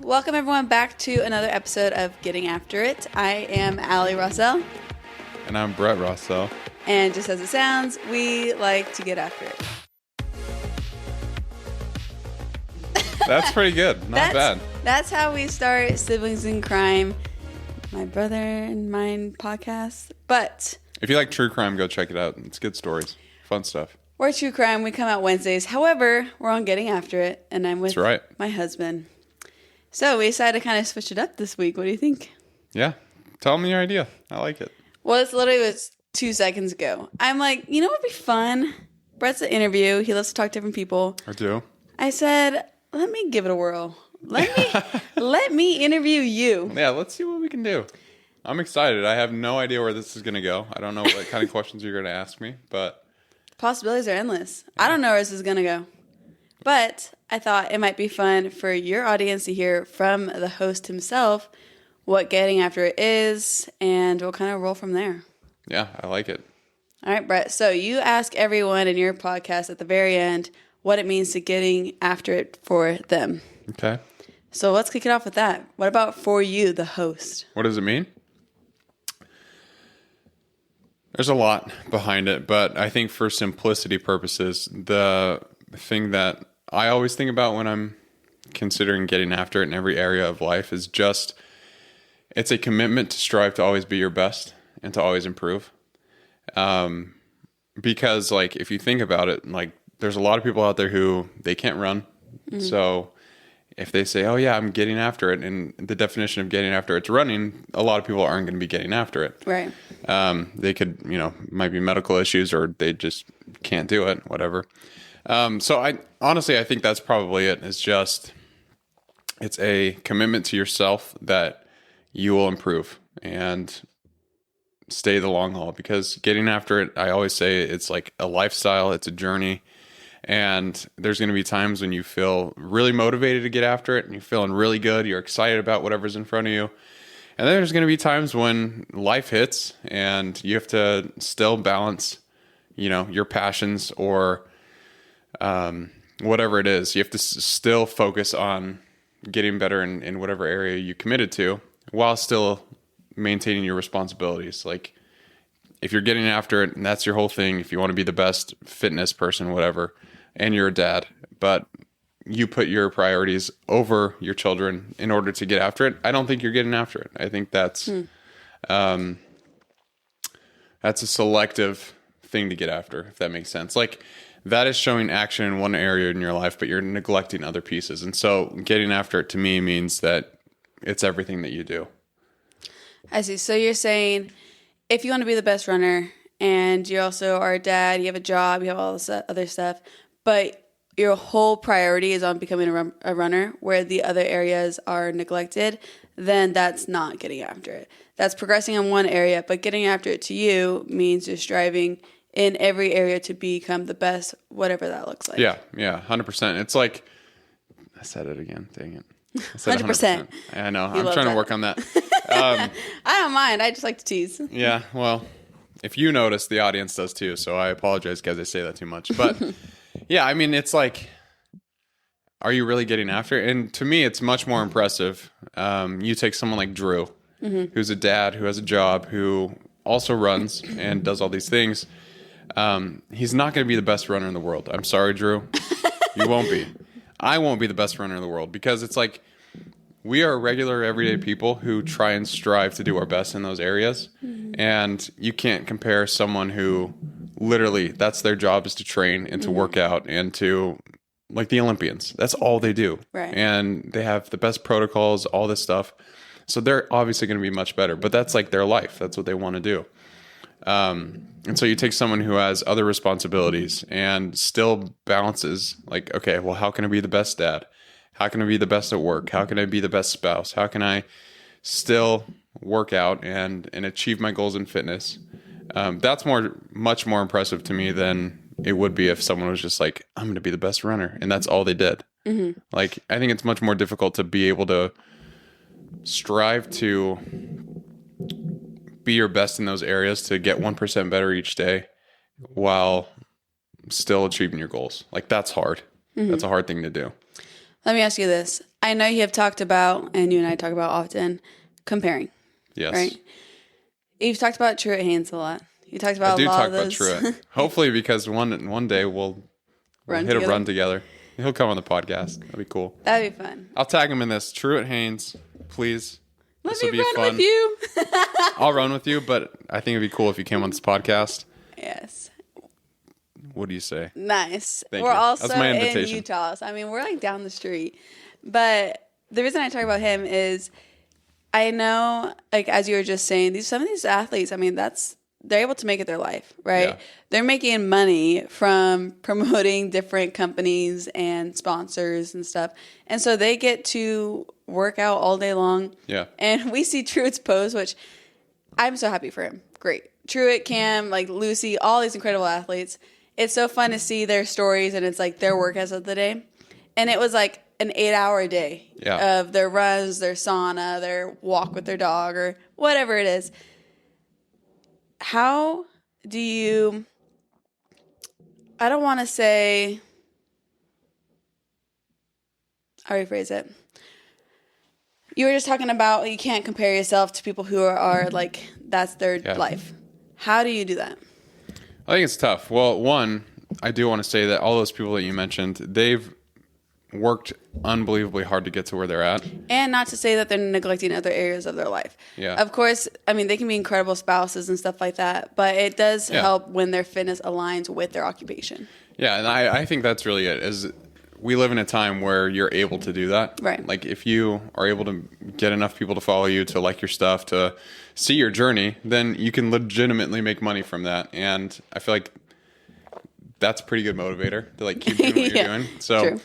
Welcome everyone back to another episode of Getting After It. I am Allie Rossell. And I'm Brett Rossell. And just as it sounds, we like to get after it. That's pretty good. Not bad. That's how we start Siblings in Crime, my brother and mine podcast. But if you like true crime, go check it out. It's good stories. Fun stuff. We're True Crime. We come out Wednesdays. However, we're on Getting After It, and I'm with my husband. So we decided to kind of switch it up this week. What do you think? Yeah. Tell me your idea. I like it. Well, it literally was 2 seconds ago. I'm like, you know what would be fun? Brett's an interview. He loves to talk to different people. I do. I said, let me give it a whirl. Let me interview you. Yeah, let's see what we can do. I'm excited. I have no idea where this is going to go. I don't know what kind of questions you're going to ask me, but possibilities are endless. Yeah. I don't know where this is going to go. But I thought it might be fun for your audience to hear from the host himself what Getting After It is, and we'll kind of roll from there. Yeah, I like it. All right, Brett. So you ask everyone in your podcast at the very end what it means to getting after it for them. Okay. So let's kick it off with that. What about for you, the host? What does it mean? There's a lot behind it, but I think for simplicity purposes, the thing that I always think about when I'm considering getting after it in every area of life is just, it's a commitment to strive to always be your best and to always improve. Because like, if you think about it, like there's a lot of people out there who they can't run. Mm-hmm. So if they say, oh yeah, I'm getting after it, and the definition of getting after it's running, a lot of people aren't going to be getting after it. Right. They could, might be medical issues or they just can't do it, whatever. So I think that's probably it. It's a commitment to yourself that you will improve and stay the long haul, because getting after it, I always say it's like a lifestyle. It's a journey. And there's going to be times when you feel really motivated to get after it and you're feeling really good. You're excited about whatever's in front of you. And then there's going to be times when life hits and you have to still balance, your passions or whatever it is. You have to still focus on getting better in whatever area you committed to while still maintaining your responsibilities. Like if you're getting after it and that's your whole thing, if you want to be the best fitness person, whatever, and you're a dad, but you put your priorities over your children in order to get after it, I don't think you're getting after it. I think that's a selective thing to get after, if that makes sense. Like that is showing action in one area in your life, but you're neglecting other pieces. And so getting after it to me means that it's everything that you do. I see. So you're saying if you want to be the best runner and you also are a dad, you have a job, you have all this other stuff, but your whole priority is on becoming a runner where the other areas are neglected, then that's not getting after it. That's progressing in one area, but getting after it to you means you're striving in every area to become the best, whatever that looks like. Yeah, 100%. It's like, I said it again, dang it. I said 100%. I know, I'm trying to work on that. I don't mind, I just like to tease. Yeah, well, if you notice, the audience does too, so I apologize guys, I say that too much. But yeah, I mean, it's like, are you really getting after it? And to me, it's much more impressive. You take someone like Drew, who's a dad, who has a job, who also runs and does all these things. He's not going to be the best runner in the world. I'm sorry, Drew. You won't be. I won't be the best runner in the world, because it's like we are regular, everyday people who try and strive to do our best in those areas. Mm-hmm. And you can't compare someone who literally that's their job, is to train and to work out and to, like the Olympians. That's all they do. Right. And they have the best protocols, all this stuff. So they're obviously going to be much better, but that's like their life. That's what they want to do. And so you take someone who has other responsibilities and still balances, like, okay, well, how can I be the best dad? How can I be the best at work? How can I be the best spouse? How can I still work out and achieve my goals in fitness? That's much more impressive to me than it would be if someone was just like, I'm going to be the best runner, and that's all they did. Mm-hmm. Like, I think it's much more difficult to be able to strive to be your best in those areas, to get 1% better each day while still achieving your goals. Like, that's hard. Mm-hmm. That's a hard thing to do. Let me ask you this. I know you have talked about, and you and I talk about often, comparing. Yes. Right? You've talked about Truett Haynes a lot. You talked about I do a lot talk of about those. Truett. Hopefully, because one day we'll hit a run together. He'll come on the podcast. That'd be cool. That'd be fun. I'll tag him in this. Truett Haynes, please. Let me run with you. I'll run with you, but I think it'd be cool if you came on this podcast. Yes. What do you say? Nice. Thank we're you. also That's my in invitation. Utah. So, I mean, we're like down the street. But the reason I talk about him is I know, like, as you were just saying, some of these athletes, I mean, they're able to make it their life, right? Yeah. They're making money from promoting different companies and sponsors and stuff. And so they get to work out all day long. Yeah. And we see Truett's post, which I'm so happy for him. Great. Truett, Cam, like Lucy, all these incredible athletes. It's so fun to see their stories, and it's like their workouts of the day. And it was like an 8-hour day of their runs, their sauna, their walk with their dog, or whatever it is. How do you, I don't want to say, I'll rephrase it. You were just talking about you can't compare yourself to people who are like, that's their life. How do you do that? I think it's tough. Well, one, I do want to say that all those people that you mentioned, they've worked unbelievably hard to get to where they're at. And not to say that they're neglecting other areas of their life. Yeah. Of course, I mean, they can be incredible spouses and stuff like that, but it does help when their fitness aligns with their occupation. Yeah, and I think that's really it, is we live in a time where you're able to do that. Right. Like, if you are able to get enough people to follow you, to like your stuff, to see your journey, then you can legitimately make money from that. And I feel like that's a pretty good motivator to like keep doing what you're doing. So,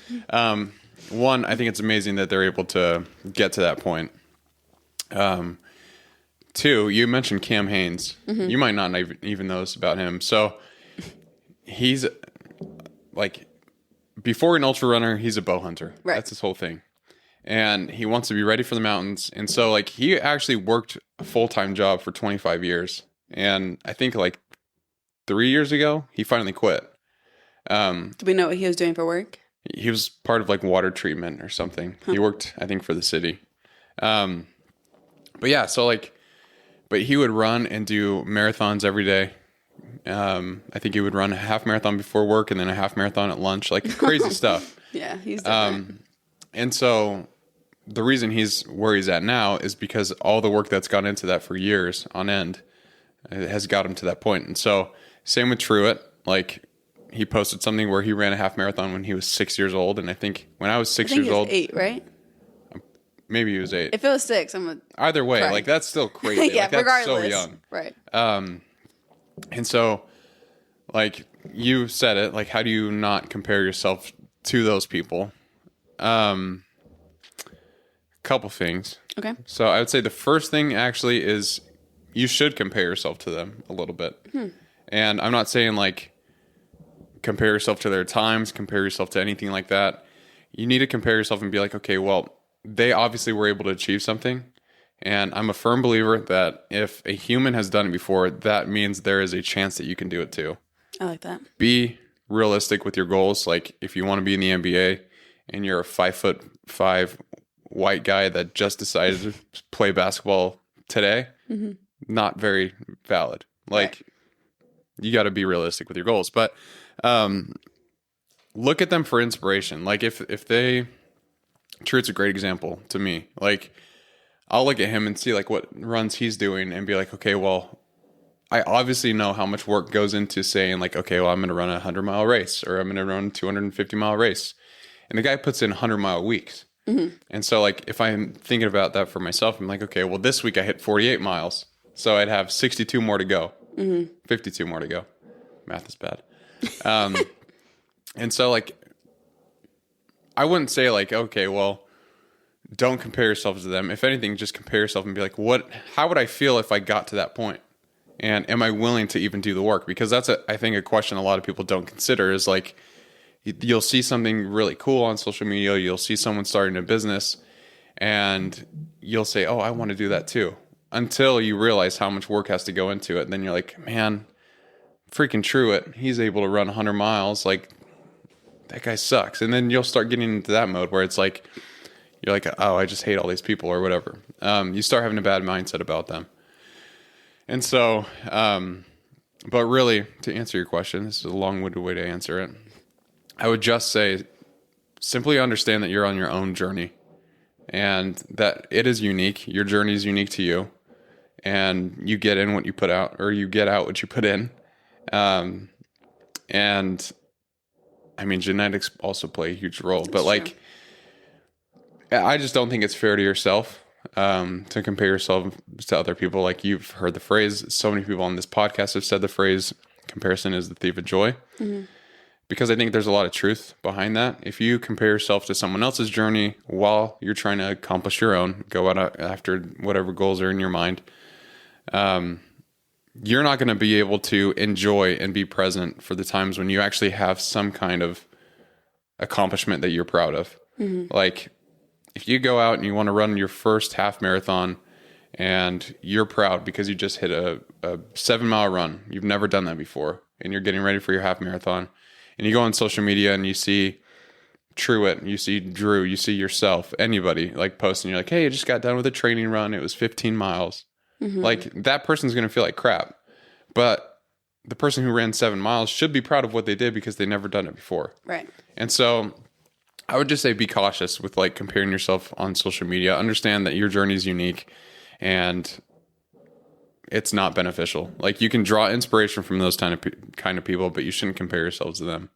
one, I think it's amazing that they're able to get to that point. Two, you mentioned Cam Haynes. You might not even know this about him. So he's like, before an ultra runner, he's a bow hunter. Right. That's his whole thing. And he wants to be ready for the mountains. And so like he actually worked a full-time job for 25 years. And I think like 3 years ago, he finally quit. Do we know what he was doing for work? He was part of like water treatment or something. He worked, I think, for the city. But yeah, so like, but he would run and do marathons every day. I think he would run a half marathon before work and then a half marathon at lunch, like crazy stuff. Yeah, he's different. And so the reason he's where he's at now is because all the work that's gone into that for years on end has got him to that point. And so same with Truett, like he posted something where he ran a half marathon when he was 6 years old. And I think when I was 6 years old, 8, right? maybe he was 8. If it was 6, I'm either way, cry. Like that's still crazy. Yeah, like, that's regardless. so young. Right. And so, like you said it, like how do you not compare yourself to those people? Couple things. Okay. So I would say the first thing actually is you should compare yourself to them a little bit. And I'm not saying like compare yourself to their times, compare yourself to anything like that. You need to compare yourself and be like, okay, well, they obviously were able to achieve something. And I'm a firm believer that if a human has done it before, that means there is a chance that you can do it too. I like that. Be realistic with your goals. Like if you want to be in the NBA and you're a 5'5" white guy that just decided to play basketball today, not very valid. Like you got to be realistic with your goals. But look at them for inspiration. Like if they, Truett's a great example to me. Like I'll look at him and see like what runs he's doing and be like, okay, well, I obviously know how much work goes into saying like, okay, well, I'm going to run a 100-mile race or I'm going to run a 250-mile race. And the guy puts in 100-mile weeks. And so like, if I'm thinking about that for myself, I'm like, okay, well, this week I hit 48 miles. So I'd have 62 more to go, 52 more to go. Math is bad. And so like, I wouldn't say like, okay, well, don't compare yourself to them. If anything, just compare yourself and be like, how would I feel if I got to that point? And am I willing to even do the work? Because that's I think a question a lot of people don't consider is like, you'll see something really cool on social media. You'll see someone starting a business and you'll say, oh, I want to do that too. Until you realize how much work has to go into it. And then you're like, man, freaking Truett, he's able to run 100 miles. Like that guy sucks. And then you'll start getting into that mode where it's like, you're like, oh, I just hate all these people or whatever. You start having a bad mindset about them. And so, but really, to answer your question, this is a long-winded way to answer it. I would just say, simply understand that you're on your own journey and that it is unique. Your journey is unique to you, and you get in what you put out, or you get out what you put in. And I mean, genetics also play a huge role, but like, I just don't think it's fair to yourself, to compare yourself to other people. Like, you've heard the phrase, so many people on this podcast have said the phrase, comparison is the thief of joy. Mm-hmm. Because I think there's a lot of truth behind that. If you compare yourself to someone else's journey while you're trying to accomplish your own, go out after whatever goals are in your mind, you're not going to be able to enjoy and be present for the times when you actually have some kind of accomplishment that you're proud of. Mm-hmm. Like, if you go out and you want to run your first half marathon and you're proud because you just hit a 7-mile run, you've never done that before, and you're getting ready for your half marathon, and you go on social media and you see Truett, you see Drew, you see yourself, anybody like posting, you're like, hey, I just got done with a training run. It was 15 miles. Mm-hmm. Like, that person's going to feel like crap. But the person who ran 7 miles should be proud of what they did because they never done it before. Right. And so I would just say be cautious with like comparing yourself on social media. Understand that your journey is unique and it's not beneficial. Like, you can draw inspiration from those kind of people, but you shouldn't compare yourselves to them.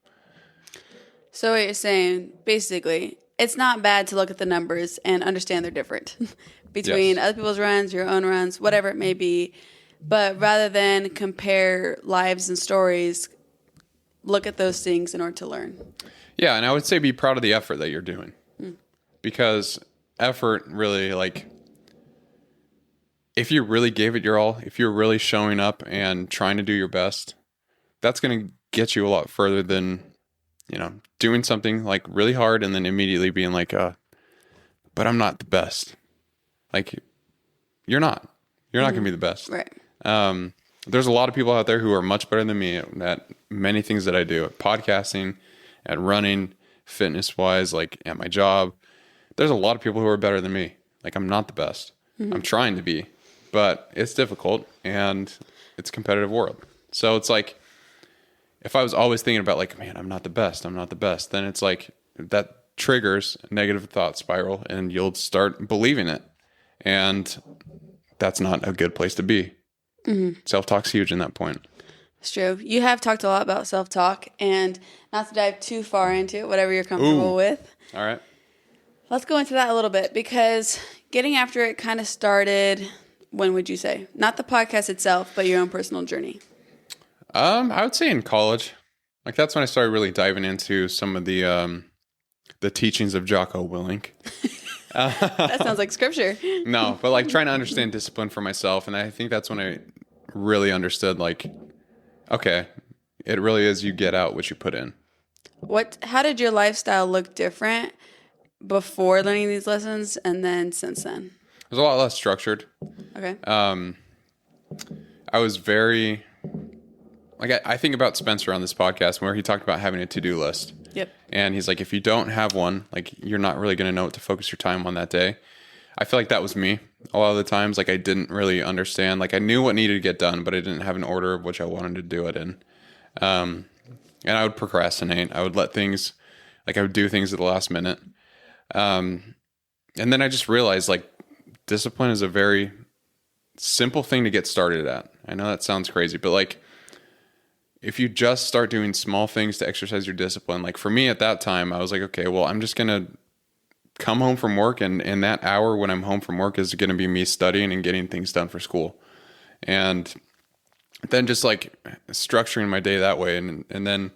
So what you're saying, basically, it's not bad to look at the numbers and understand they're different between other people's runs, your own runs, whatever it may be. But rather than compare lives and stories, look at those things in order to learn. Yeah, and I would say be proud of the effort that you're doing. Because effort really, like, if you really gave it your all, if you're really showing up and trying to do your best, that's going to get you a lot further than, you know, doing something like really hard and then immediately being like, but I'm not the best. Like, you're not going to be the best. Right. There's a lot of people out there who are much better than me at many things that I do, at podcasting, at running, fitness wise, like at my job. There's a lot of people who are better than me. Like, I'm not the best. I'm trying to be, but it's difficult and it's a competitive world. So it's like, if I was always thinking about like, man, I'm not the best, then it's like that triggers a negative thought spiral and you'll start believing it. And that's not a good place to be. Mm-hmm. Self-talk's huge in that point. It's true. You have talked a lot about self-talk, and not to dive too far into it, whatever you're comfortable with. All right. Let's go into that a little bit, because getting after it kind of started, when would you say? Not the podcast itself, but your own personal journey. I would say in college. Like, that's when I started really diving into some of the teachings of Jocko Willink. That sounds like scripture. No, but like trying to understand discipline for myself. And I think that's when I really understood, like, okay, it really is you get out what you put in. How did your lifestyle look different before learning these lessons and then since then? It was a lot less structured. Okay. I was very, like, I think about Spencer on this podcast where he talked about having a to-do list. Yep. And he's like, if you don't have one, like, you're not really going to know what to focus your time on that day. I feel like that was me a lot of the times. Like, I didn't really understand. Like, I knew what needed to get done, but I didn't have an order of which I wanted to do it in. And I would procrastinate. I would let things, like, I would do things at the last minute. And then I just realized, like, discipline is a very simple thing to get started at. I know that sounds crazy, but like, if you just start doing small things to exercise your discipline, like for me at that time, I was like, okay, well, I'm just going to come home from work. And that hour when I'm home from work is going to be me studying and getting things done for school. And then just like structuring my day that way. And then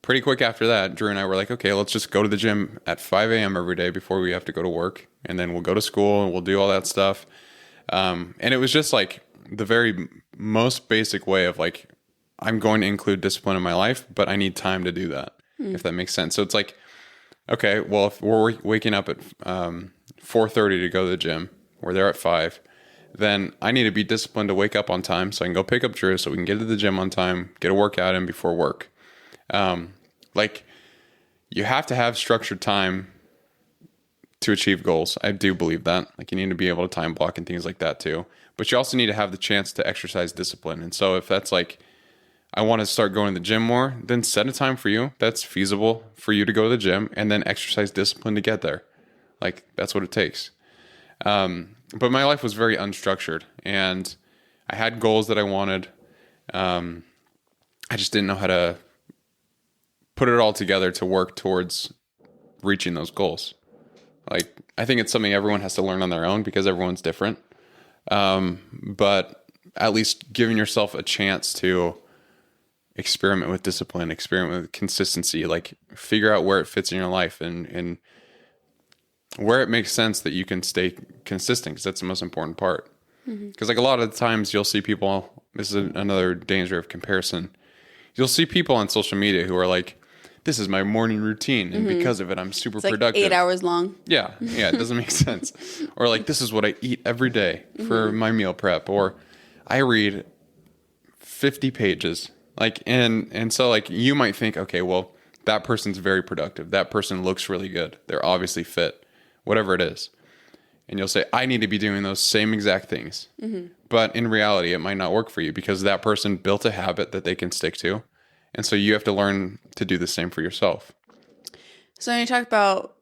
pretty quick after that, Drew and I were like, okay, let's just go to the gym at 5 a.m. every day before we have to go to work. And then we'll go to school and we'll do all that stuff. And it was just like the very most basic way of like, I'm going to include discipline in my life, but I need time to do that, if that makes sense. So it's like, okay, well, if we're waking up at 4:30 to go to the gym, we're there at 5, then I need to be disciplined to wake up on time so I can go pick up Drew so we can get to the gym on time, get a workout in before work. Like, you have to have structured time to achieve goals. I do believe that. Like you need to be able to time block and things like that too. But you also need to have the chance to exercise discipline. And so if that's like, I want to start going to the gym more, then set a time for you that's feasible for you to go to the gym and then exercise discipline to get there. Like that's what it takes. But my life was very unstructured and I had goals that I wanted. I just didn't know how to put it all together to work towards reaching those goals. Like, I think it's something everyone has to learn on their own because everyone's different. But at least giving yourself a chance to experiment with discipline, experiment with consistency, like figure out where it fits in your life and where it makes sense that you can stay consistent, because that's the most important part. Because like a lot of the times you'll see people, this is another danger of comparison. You'll see people on social media who are like, this is my morning routine, and because of it, I'm super productive. 8 hours long. Yeah, it doesn't make sense. Or like, this is what I eat every day for my meal prep. Or I read 50 pages. Like, and so like, you might think, okay, well, that person's very productive. That person looks really good. They're obviously fit, whatever it is. And you'll say, I need to be doing those same exact things. But in reality, it might not work for you because that person built a habit that they can stick to. And so you have to learn to do the same for yourself. So when you talk about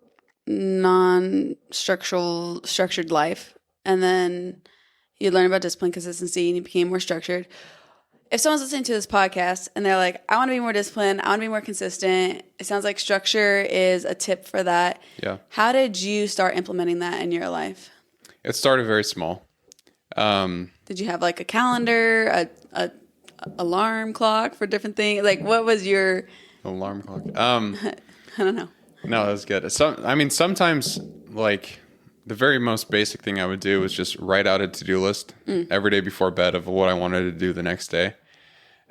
structured life, and then you learn about discipline, consistency, and you became more structured. If someone's listening to this podcast and they're like, I want to be more disciplined, I want to be more consistent, it sounds like structure is a tip for that. Yeah. How did you start implementing that in your life? It started very small. Did you have like a calendar, a alarm clock for different things? Like, what was your alarm clock? I don't know. No, that's good. Sometimes like the very most basic thing I would do was just write out a to-do list every day before bed of what I wanted to do the next day.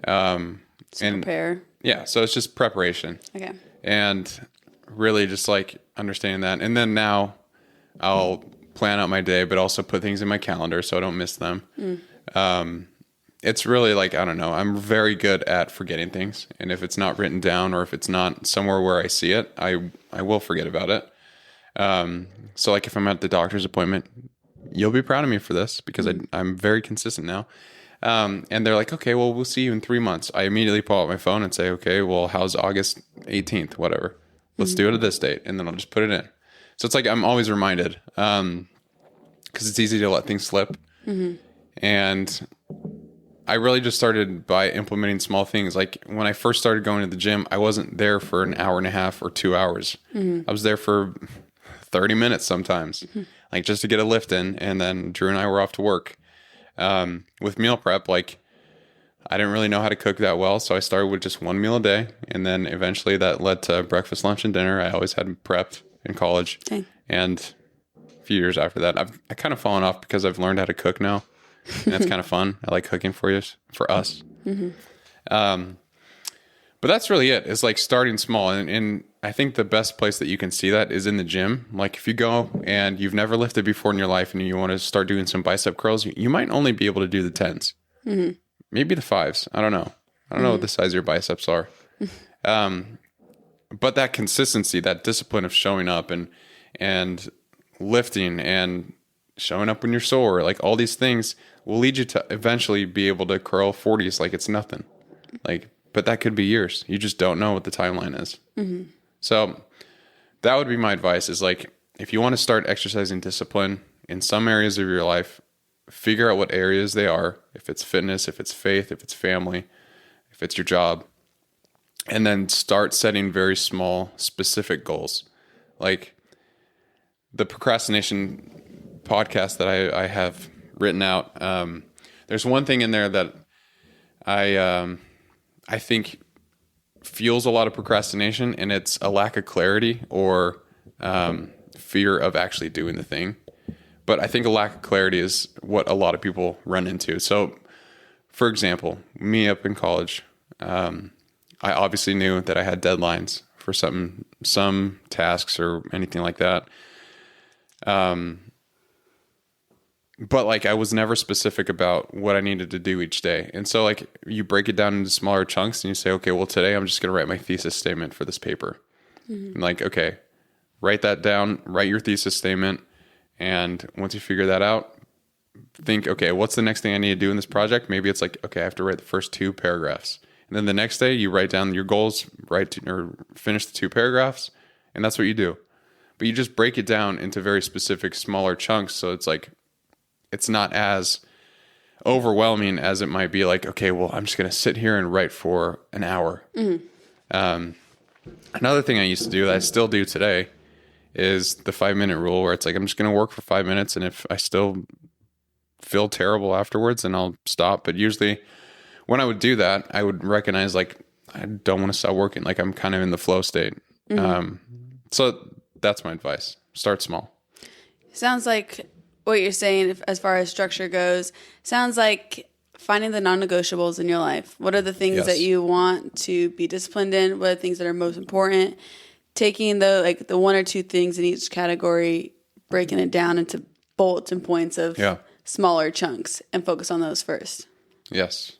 And prepare. Yeah, so it's just preparation. Okay. And really just like understanding that. And then now I'll plan out my day, but also put things in my calendar so I don't miss them. It's really like, I don't know, I'm very good at forgetting things. And if it's not written down or if it's not somewhere where I see it, I will forget about it. So like if I'm at the doctor's appointment, you'll be proud of me for this because I'm very consistent now. And they're like, okay, well, we'll see you in 3 months. I immediately pull out my phone and say, okay, well, how's August 18th, whatever. Let's do it at this date. And then I'll just put it in. So it's like, I'm always reminded, because it's easy to let things slip. And I really just started by implementing small things. Like when I first started going to the gym, I wasn't there for an hour and a half or 2 hours. I was there for 30 minutes sometimes, like just to get a lift in. And then Drew and I were off to work. With meal prep, like I didn't really know how to cook that well. So I started with just one meal a day. And then eventually that led to breakfast, lunch, and dinner. I always had prepped in college. Okay. And a few years after that, I kind of fallen off because I've learned how to cook now. And that's kind of fun. I like cooking for us. But that's really it. It's like starting small. And I think the best place that you can see that is in the gym. Like if you go and you've never lifted before in your life and you want to start doing some bicep curls, you might only be able to do the 10s, maybe the 5s. I don't know. I don't know what the size of your biceps are. But that consistency, that discipline of showing up and lifting and showing up when you're sore, like all these things will lead you to eventually be able to curl 40s like it's nothing. But that could be years. You just don't know what the timeline is. So that would be my advice is like, if you want to start exercising discipline in some areas of your life, figure out what areas they are. If it's fitness, if it's faith, if it's family, if it's your job, and then start setting very small, specific goals. Like the procrastination podcast that I have written out. There's one thing in there that I think fuels a lot of procrastination, and it's a lack of clarity or fear of actually doing the thing. But I think a lack of clarity is what a lot of people run into. So, for example, me up in college, I obviously knew that I had deadlines for some tasks or anything like that. But like I was never specific about what I needed to do each day. And so like you break it down into smaller chunks and you say, okay, well today I'm just going to write my thesis statement for this paper. And like, okay, write that down, write your thesis statement. And once you figure that out, think, okay, what's the next thing I need to do in this project? Maybe it's like, okay, I have to write the first 2 paragraphs. And then the next day you write down your goals, or finish the 2 paragraphs. And that's what you do. But you just break it down into very specific, smaller chunks. So it's like, it's not as overwhelming as it might be like, okay, well, I'm just going to sit here and write for an hour. Another thing I used to do that I still do today is the 5-minute rule, where it's like, I'm just going to work for 5 minutes. And if I still feel terrible afterwards, then I'll stop. But usually when I would do that, I would recognize like, I don't want to stop working. Like I'm kind of in the flow state. So that's my advice. Start small. Sounds like what you're saying, as far as structure goes, sounds like finding the non-negotiables in your life. What are the things that you want to be disciplined in? What are the things that are most important? Taking the 1 or 2 things in each category, breaking it down into bullets and points of smaller chunks, and focus on those first. Yes.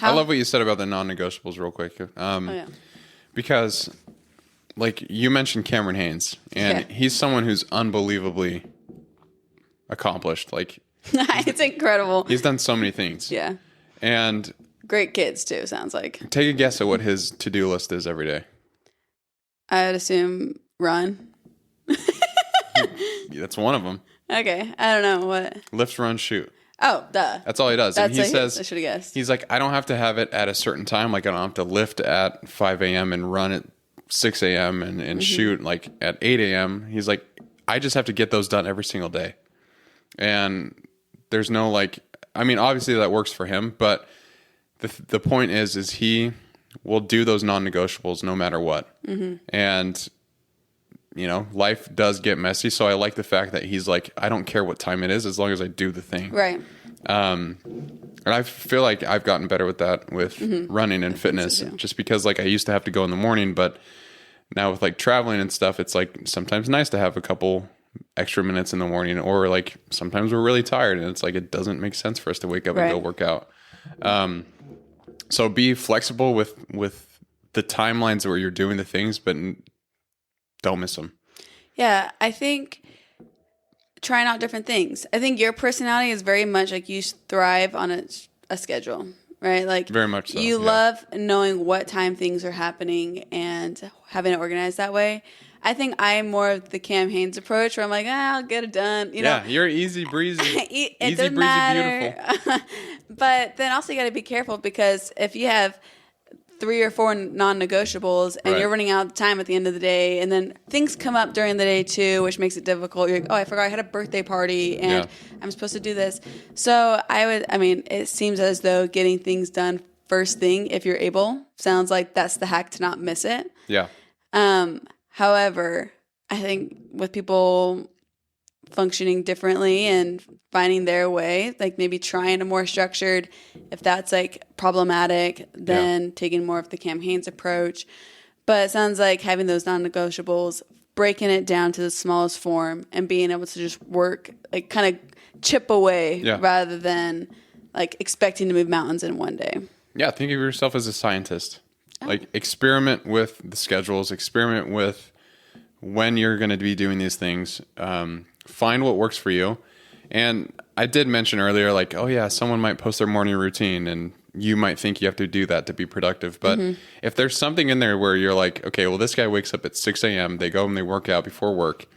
I love what you said about the non-negotiables real quick. Because like you mentioned Cameron Haynes, and he's someone who's unbelievably accomplished. Like it's incredible. He's done so many things. Yeah. And great kids too, sounds like. Take a guess at what his to-do list is every day. I would assume run. That's one of them. Okay. I don't know what. Lift, run, shoot. Oh, duh. That's all he does. That's and he says, I should have guessed. He's like, I don't have to have it at a certain time. Like I don't have to lift at 5 a.m. and run at 6 a.m. and shoot like at 8 a.m. He's like, I just have to get those done every single day. And there's no like, I mean, obviously that works for him, but the point is he will do those non-negotiables no matter what. And you know, life does get messy. So I like the fact that he's like, I don't care what time it is as long as I do the thing. Right. And I feel like I've gotten better with that with running and fitness, just because like I used to have to go in the morning, but now with like traveling and stuff, it's like sometimes nice to have a couple extra minutes in the morning, or like sometimes we're really tired and it's like, it doesn't make sense for us to wake up and go work out. So be flexible with the timelines where you're doing the things, but don't miss them. Yeah, I think trying out different things. I think your personality is very much like you thrive on a schedule, right? Like very much so. You love knowing what time things are happening and having it organized that way. I think I'm more of the Cam Haynes approach, where I'm like, I'll get it done. You know? You're easy breezy. It doesn't matter. Beautiful. But then also you got to be careful, because if you have 3 or 4 non-negotiables and you're running out of time at the end of the day, and then things come up during the day too, which makes it difficult. You're like, oh, I forgot I had a birthday party and I'm supposed to do this. So it seems as though getting things done first thing, if you're able, sounds like that's the hack to not miss it. Yeah. However, I think with people functioning differently and finding their way, like maybe trying a more structured, if that's like problematic, then taking more of the Cam Haynes approach. But it sounds like having those non-negotiables, breaking it down to the smallest form, and being able to just work, like kind of chip away rather than like expecting to move mountains in one day. Yeah, think of yourself as a scientist. Like experiment with the schedules, experiment with when you're going to be doing these things. Find what works for you. And I did mention earlier, like, oh yeah, someone might post their morning routine and you might think you have to do that to be productive. But if there's something in there where you're like, okay, well, this guy wakes up at 6 a.m., they go and they work out before work.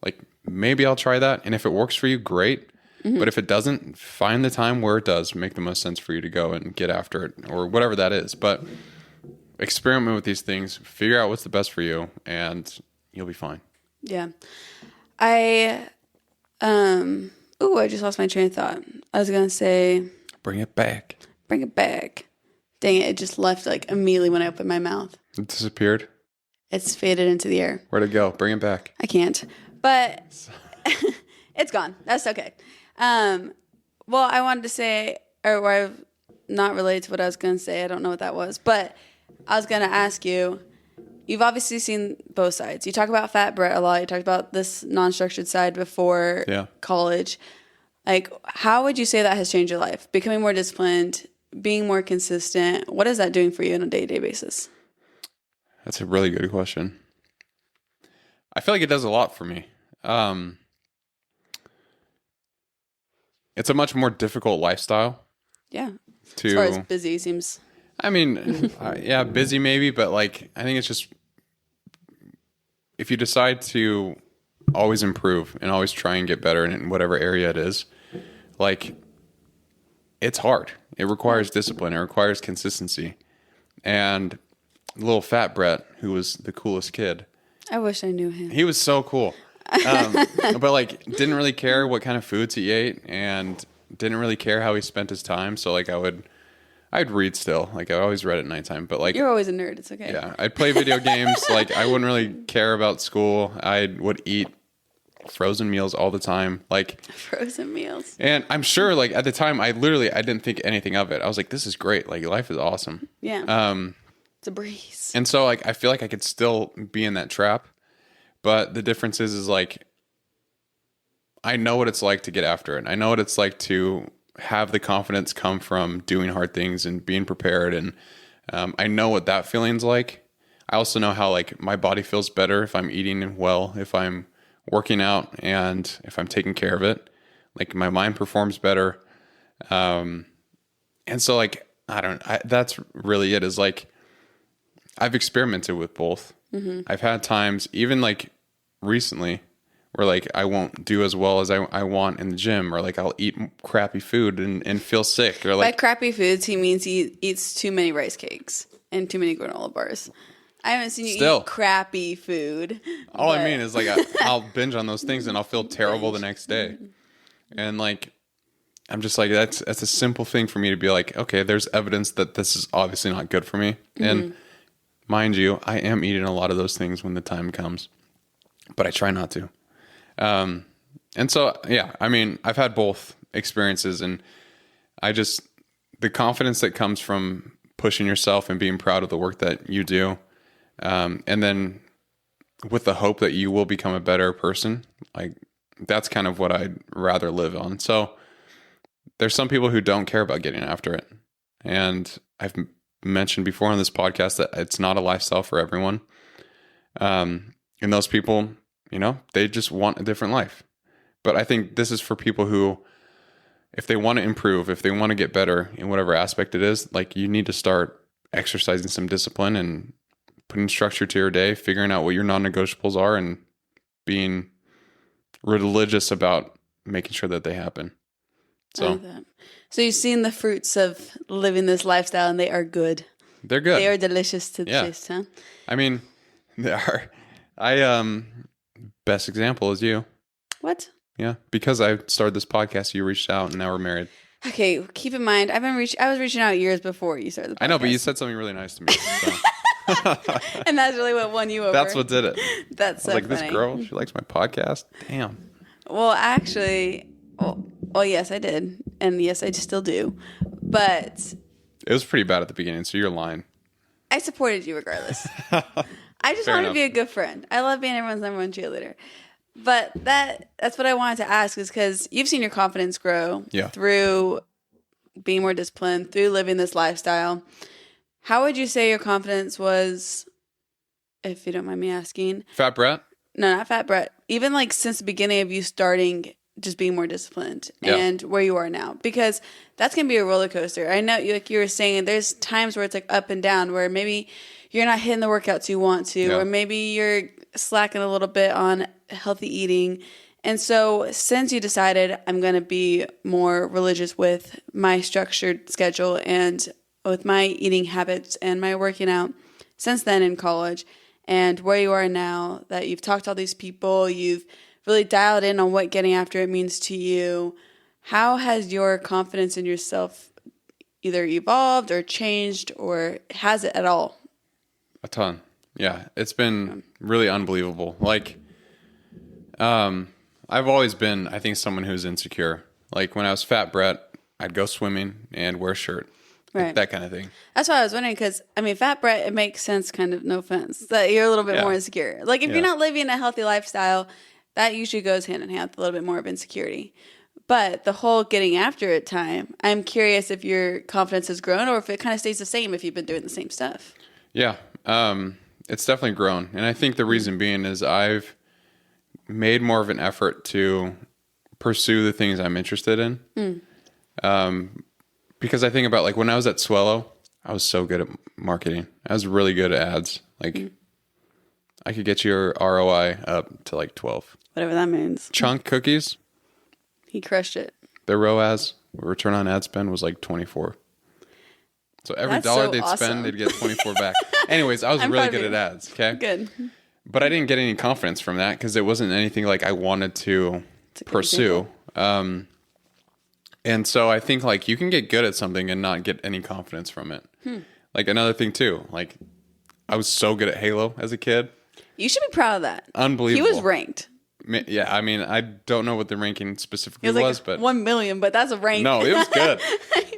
Like maybe I'll try that. And if it works for you, great. But if it doesn't, find the time where it does make the most sense for you to go and get after it, or whatever that is. But experiment with these things, figure out what's the best for you, and you'll be fine. Yeah. I just lost my train of thought. I was going to say... Bring it back. Bring it back. Dang it, it just left like immediately when I opened my mouth. It disappeared? It's faded into the air. Where'd it go? Bring it back. I can't. But it's gone. That's okay. Well, I wanted to say, or not related to what I was going to say. I don't know what that was. But I was going to ask you, you've obviously seen both sides. You talk about Fat Brett a lot. You talked about this non-structured side before college. Like, how would you say that has changed your life? Becoming more disciplined, being more consistent. What is that doing for you on a day-to-day basis? That's a really good question. I feel like it does a lot for me. It's a much more difficult lifestyle. Yeah. As far as busy seems. I mean, yeah, busy maybe, but like, I think it's just, if you decide to always improve and always try and get better in whatever area it is, like, it's hard. It requires discipline. It requires consistency. And little fat Brett, who was the coolest kid. I wish I knew him. He was so cool. But like, didn't really care what kind of foods he ate and didn't really care how he spent his time. So like, I'd read still. Like, I always read at nighttime, but like, you're always a nerd. It's okay. Yeah. I'd play video games. Like, I wouldn't really care about school. I would eat frozen meals all the time. Like, frozen meals. And I'm sure like at the time, I didn't think anything of it. I was like, this is great. Like, life is awesome. Yeah. It's a breeze. And so like, I feel like I could still be in that trap. But the difference is like, I know what it's like to get after it. I know what it's like to have the confidence come from doing hard things and being prepared. And I know what that feeling's like. I also know how like my body feels better if I'm eating well, if I'm working out, and if I'm taking care of it. Like, my mind performs better. And so like, that's really it, is like, I've experimented with both. Mm-hmm. I've had times, even like recently, where like I won't do as well as I want in the gym, or like I'll eat crappy food and feel sick. Or like, by crappy foods, he means he eats too many rice cakes and too many granola bars. I haven't seen you eat crappy food. All I mean is like I'll binge on those things and I'll feel terrible the next day. And like, I'm just like, that's a simple thing for me to be like, okay, there's evidence that this is obviously not good for me. Mm-hmm. And mind you, I am eating a lot of those things when the time comes, but I try not to. And so, yeah, I mean, I've had both experiences, and the confidence that comes from pushing yourself and being proud of the work that you do, and then with the hope that you will become a better person, like, that's kind of what I'd rather live on. So there's some people who don't care about getting after it. And I've mentioned before on this podcast that it's not a lifestyle for everyone. And those people, they just want a different life. But I think this is for people who, if they want to improve, if they want to get better in whatever aspect it is, like, you need to start exercising some discipline and putting structure to your day, figuring out what your non-negotiables are, and being religious about making sure that they happen. So, I like that. So you've seen the fruits of living this lifestyle, and they are good. They're good. They are delicious to taste, huh? I mean, they are. Best example is you. What? Yeah, because I started this podcast, you reached out, and now we're married. Okay, keep in mind, I was reaching out years before you started the podcast. I know, but you said something really nice to me. So. And that's really what won you over. That's what did it. That's so I was like, funny. This girl, she likes my podcast? Damn. Well, actually, well, yes, I did. And yes, I still do. But it was pretty bad at the beginning, so you're lying. I supported you regardless. I just want to be a good friend. I love being everyone's number one cheerleader. But that's what I wanted to ask, is because you've seen your confidence grow through being more disciplined, through living this lifestyle. How would you say your confidence was, if you don't mind me asking? Fat Brett? No, not Fat Brett. Even like since the beginning of you starting just being more disciplined and where you are now. Because that's going to be a roller coaster. I know, like you were saying, there's times where it's like up and down, where maybe you're not hitting the workouts you want to, or maybe you're slacking a little bit on healthy eating. And so since you decided, I'm going to be more religious with my structured schedule and with my eating habits and my working out since then in college, and where you are now, that you've talked to all these people, you've really dialed in on what getting after it means to you, how has your confidence in yourself either evolved or changed, or has it at all? A ton. Yeah. It's been really unbelievable. Like, I've always been, I think, someone who's insecure. Like, when I was Fat Brett, I'd go swimming and wear a shirt. Like, right. That kind of thing. That's why I was wondering, because, I mean, Fat Brett, it makes sense, kind of, no offense, that you're a little bit more insecure. Like, if you're not living a healthy lifestyle, that usually goes hand in hand with a little bit more of insecurity. But the whole getting after it time, I'm curious if your confidence has grown, or if it kind of stays the same if you've been doing the same stuff. Yeah. It's definitely grown. And I think the reason being is I've made more of an effort to pursue the things I'm interested in. Because I think about like when I was at Swello, I was so good at marketing. I was really good at ads. Like I could get your ROI up to like 12. Whatever that means. Chunk cookies, He crushed it. their ROAS, return on ad spend, was like 24. So every That's dollar so they'd awesome. spend, they'd get 24 back. Anyways, I was I'm really proud of good you. at ads. Okay. Good. But I didn't get any confidence from that because it wasn't anything like I wanted to It's a good pursue. And so I think like you can get good at something and not get any confidence from it. Like another thing too, like I was so good at Halo as a kid. You should be proud of that. Unbelievable. He was ranked. Yeah, I mean, I don't know what the ranking specifically It was like was, but 1 million, but that's a rank. no, it was good.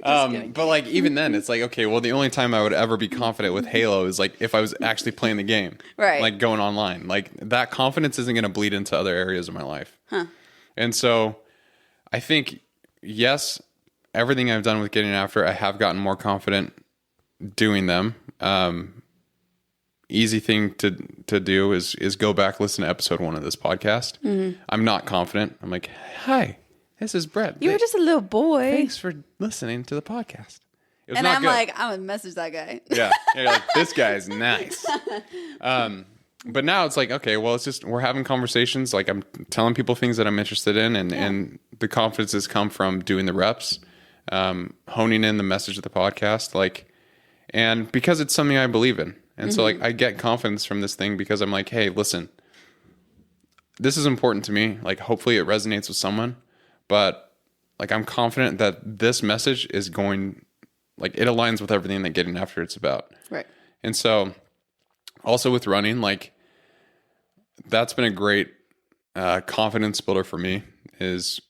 kidding. But like even then, it's like okay, well, the only time I would ever be confident with Halo is like if I was actually playing the game, Right. Like going online. Like that confidence isn't going to bleed into other areas of my life. And so, I think yes, everything I've done with getting after, I have gotten more confident doing them. Easy thing to do is go back, listen to episode 1 of this podcast. I'm not confident. I'm like, hi, this is Brett. You were just a little boy. Thanks for listening to the podcast. It was And not I'm good. like, I'm going to message that guy. Yeah, you're like, this guy's nice. But now it's like, okay, well, it's just we're having conversations. Like I'm telling people things that I'm interested in, and the confidence has come from doing the reps, honing in the message of the podcast, like, and because it's something I believe in. And so like I get confidence from this thing because I'm like, hey, listen, this is important to me. Like hopefully it resonates with someone, but like I'm confident that this message is going, like it aligns with everything that getting after it's about. Right. And so also with running, like that's been a great confidence builder for me is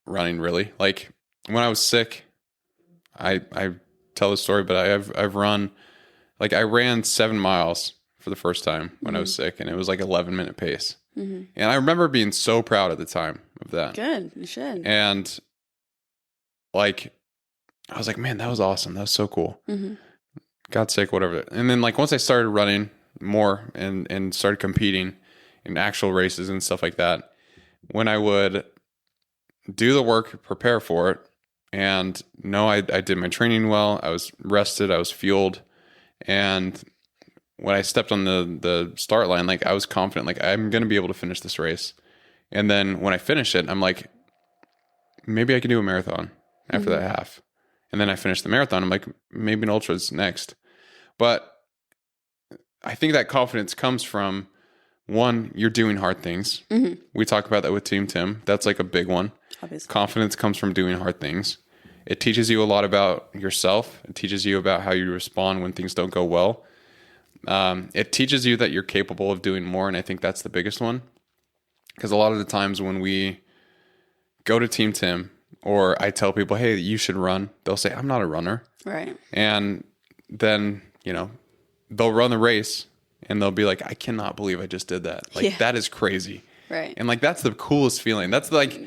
running really. Like when I was sick, I tell this story, but I've run, like I ran 7 miles for the first time when I was sick, and it was like 11-minute pace. And I remember being so proud at the time of that. Good. You should. And like, I was like, man, that was awesome. That was so cool. Got sick, whatever. And then like once I started running more and started competing in actual races and stuff like that, when I would do the work, prepare for it, and know I did my training well, I was rested, I was fueled. And when I stepped on the start line, like I was confident, like I'm going to be able to finish this race. And then when I finish it, I'm like, maybe I can do a marathon after that half. And then I finished the marathon. I'm like, maybe an ultra's next. But I think that confidence comes from, one, you're doing hard things. We talk about that with Team Tim. That's like a big one. Obviously. Confidence comes from doing hard things. It teaches you a lot about yourself. It teaches you about how you respond when things don't go well. It teaches you that you're capable of doing more. And I think that's the biggest one. Because a lot of the times when we go to Team Tim or I tell people, hey, you should run, they'll say, I'm not a runner. Right. And then, you know, they'll run the race and they'll be like, I cannot believe I just did that. Like, that is crazy. Right. And like, that's the coolest feeling. That's like,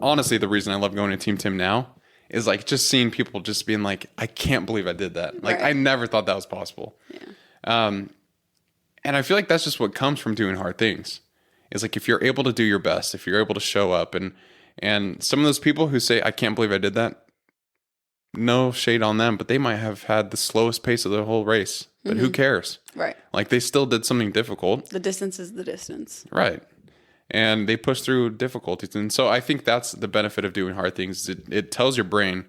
honestly, the reason I love going to Team Tim now is like just seeing people just being like, I can't believe I did that. Like, Right. I never thought that was possible. Yeah. And I feel like that's just what comes from doing hard things. It's like, if you're able to do your best, if you're able to show up, and some of those people who say, I can't believe I did that, no shade on them, but they might have had the slowest pace of the whole race, but who cares? Right. Like, they still did something difficult. The distance is the distance. Right. And they push through difficulties. And so I think that's the benefit of doing hard things. It tells your brain,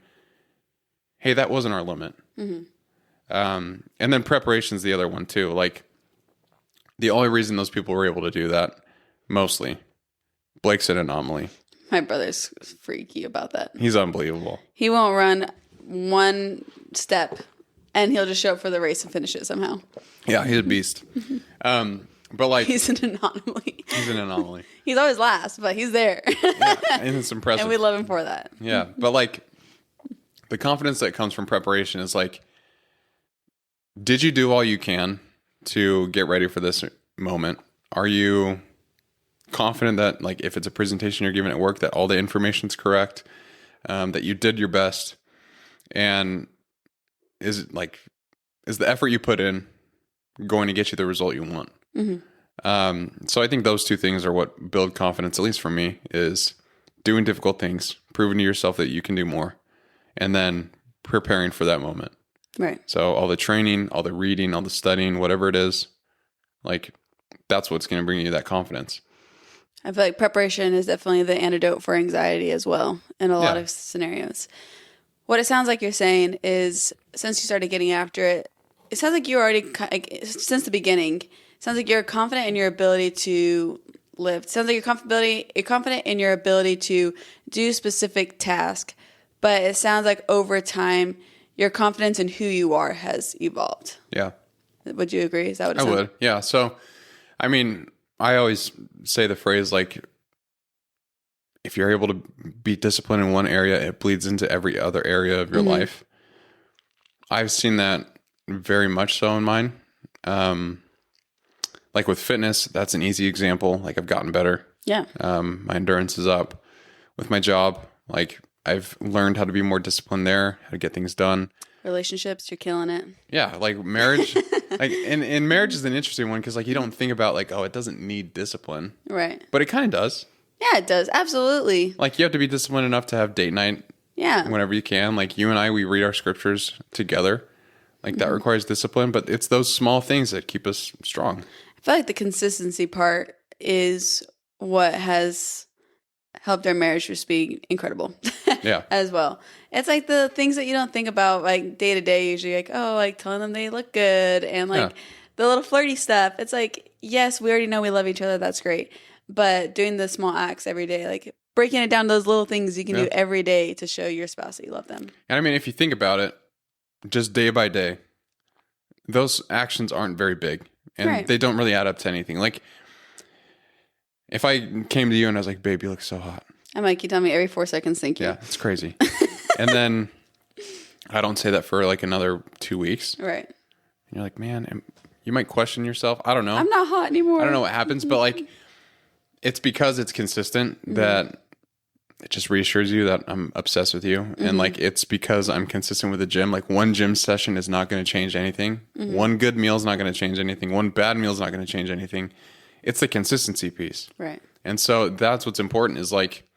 hey, that wasn't our limit. And then preparation is the other one too. Like, the only reason those people were able to do that, mostly, Blake's an anomaly. My brother's freaky about that. He's unbelievable. He won't run one step, and he'll just show up for the race and finish it somehow. Yeah, he's a beast. But like, He's an anomaly. he's an anomaly. He's always last, but he's there. Yeah, and it's impressive. And we love him for that. Yeah, but like, the confidence that comes from preparation is like, did you do all you can to get ready for this moment? Are you confident that, like, if it's a presentation you're giving at work, that all the information's correct, that you did your best, and is the effort you put in going to get you the result you want? So I think those two things are what build confidence, at least for me, is doing difficult things, proving to yourself that you can do more, and then preparing for that moment. Right. So all the training, all the reading, all the studying, whatever it is, like that's what's going to bring you that confidence. I feel like preparation is definitely the antidote for anxiety as well in a lot of scenarios. What it sounds like you're saying is since you started getting after it, it sounds like you already, since the beginning, it sounds like you're confident in your ability to live. It sounds like you're confident in your ability to do specific tasks, but it sounds like over time, your confidence in who you are has evolved. Yeah. Would you agree? Is that what it I sounds would. Yeah. So, I mean, I always say the phrase like, if you're able to be disciplined in one area, it bleeds into every other area of your life. I've seen that very much so in mine. Like with fitness, that's an easy example. Like I've gotten better. Yeah. My endurance is up. With my job, like I've learned how to be more disciplined there, how to get things done. Relationships, you're killing it. Yeah, like marriage. Like and marriage is an interesting one because like you don't think about like, oh, it doesn't need discipline. Right. But it kind of does. Yeah, it does. Absolutely. Like you have to be disciplined enough to have date night. Yeah. Whenever you can. Like you and I, we read our scriptures together. Like that requires discipline, but it's those small things that keep us strong. I feel like the consistency part is what has helped our marriage just be incredible. Yeah. As well. It's like the things that you don't think about like day to day, usually like, oh, like telling them they look good and like the little flirty stuff. It's like, yes, we already know we love each other. That's great. But doing the small acts every day, like breaking it down to those little things you can do every day to show your spouse that you love them. And I mean, if you think about it, just day by day, those actions aren't very big and they don't really add up to anything. Like if I came to you and I was like, babe, you look so hot. I'm like, you tell me every 4 seconds, thank you. Yeah, it's crazy. And then I don't say that for like another 2 weeks. Right. And you're like, man, you might question yourself. I don't know. I'm not hot anymore. I don't know what happens, but like it's because it's consistent that it just reassures you that I'm obsessed with you. And like, it's because I'm consistent with the gym. Like one gym session is not going to change anything. One good meal is not going to change anything. One bad meal is not going to change anything. It's the consistency piece. Right. And so that's what's important is like,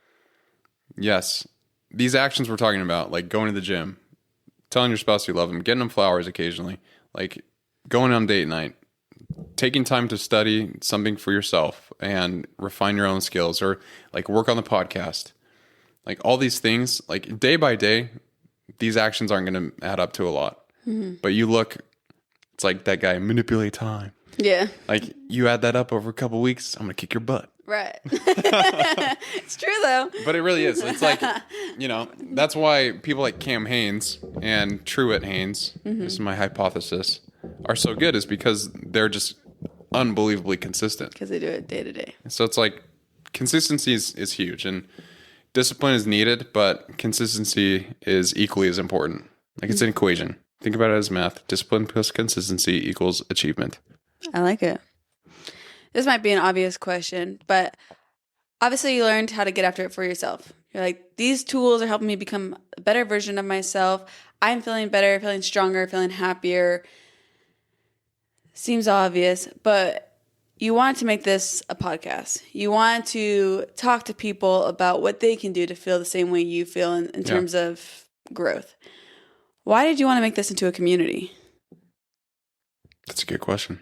yes, these actions we're talking about, like going to the gym, telling your spouse you love them, getting them flowers occasionally, like going on date night, taking time to study something for yourself and refine your own skills or like work on the podcast. Like all these things, like day by day, these actions aren't going to add up to a lot. But you look, it's like that guy, manipulate time. Yeah. Like you add that up over a couple weeks, I'm going to kick your butt. Right. It's true though. But it really is. It's like, you know, that's why people like Cam Haynes and Truett Haynes, this is my hypothesis, are so good is because they're just unbelievably consistent. Because they do it day to day. So it's like consistency is huge and discipline is needed, but consistency is equally as important. Like it's an equation. Think about it as math. Discipline plus consistency equals achievement. I like it. This might be an obvious question, but obviously you learned how to get after it for yourself. You're like, these tools are helping me become a better version of myself. I'm feeling better, feeling stronger, feeling happier. Seems obvious, but you want to make this a podcast. You want to talk to people about what they can do to feel the same way you feel in terms of growth. Why did you want to make this into a community? That's a good question.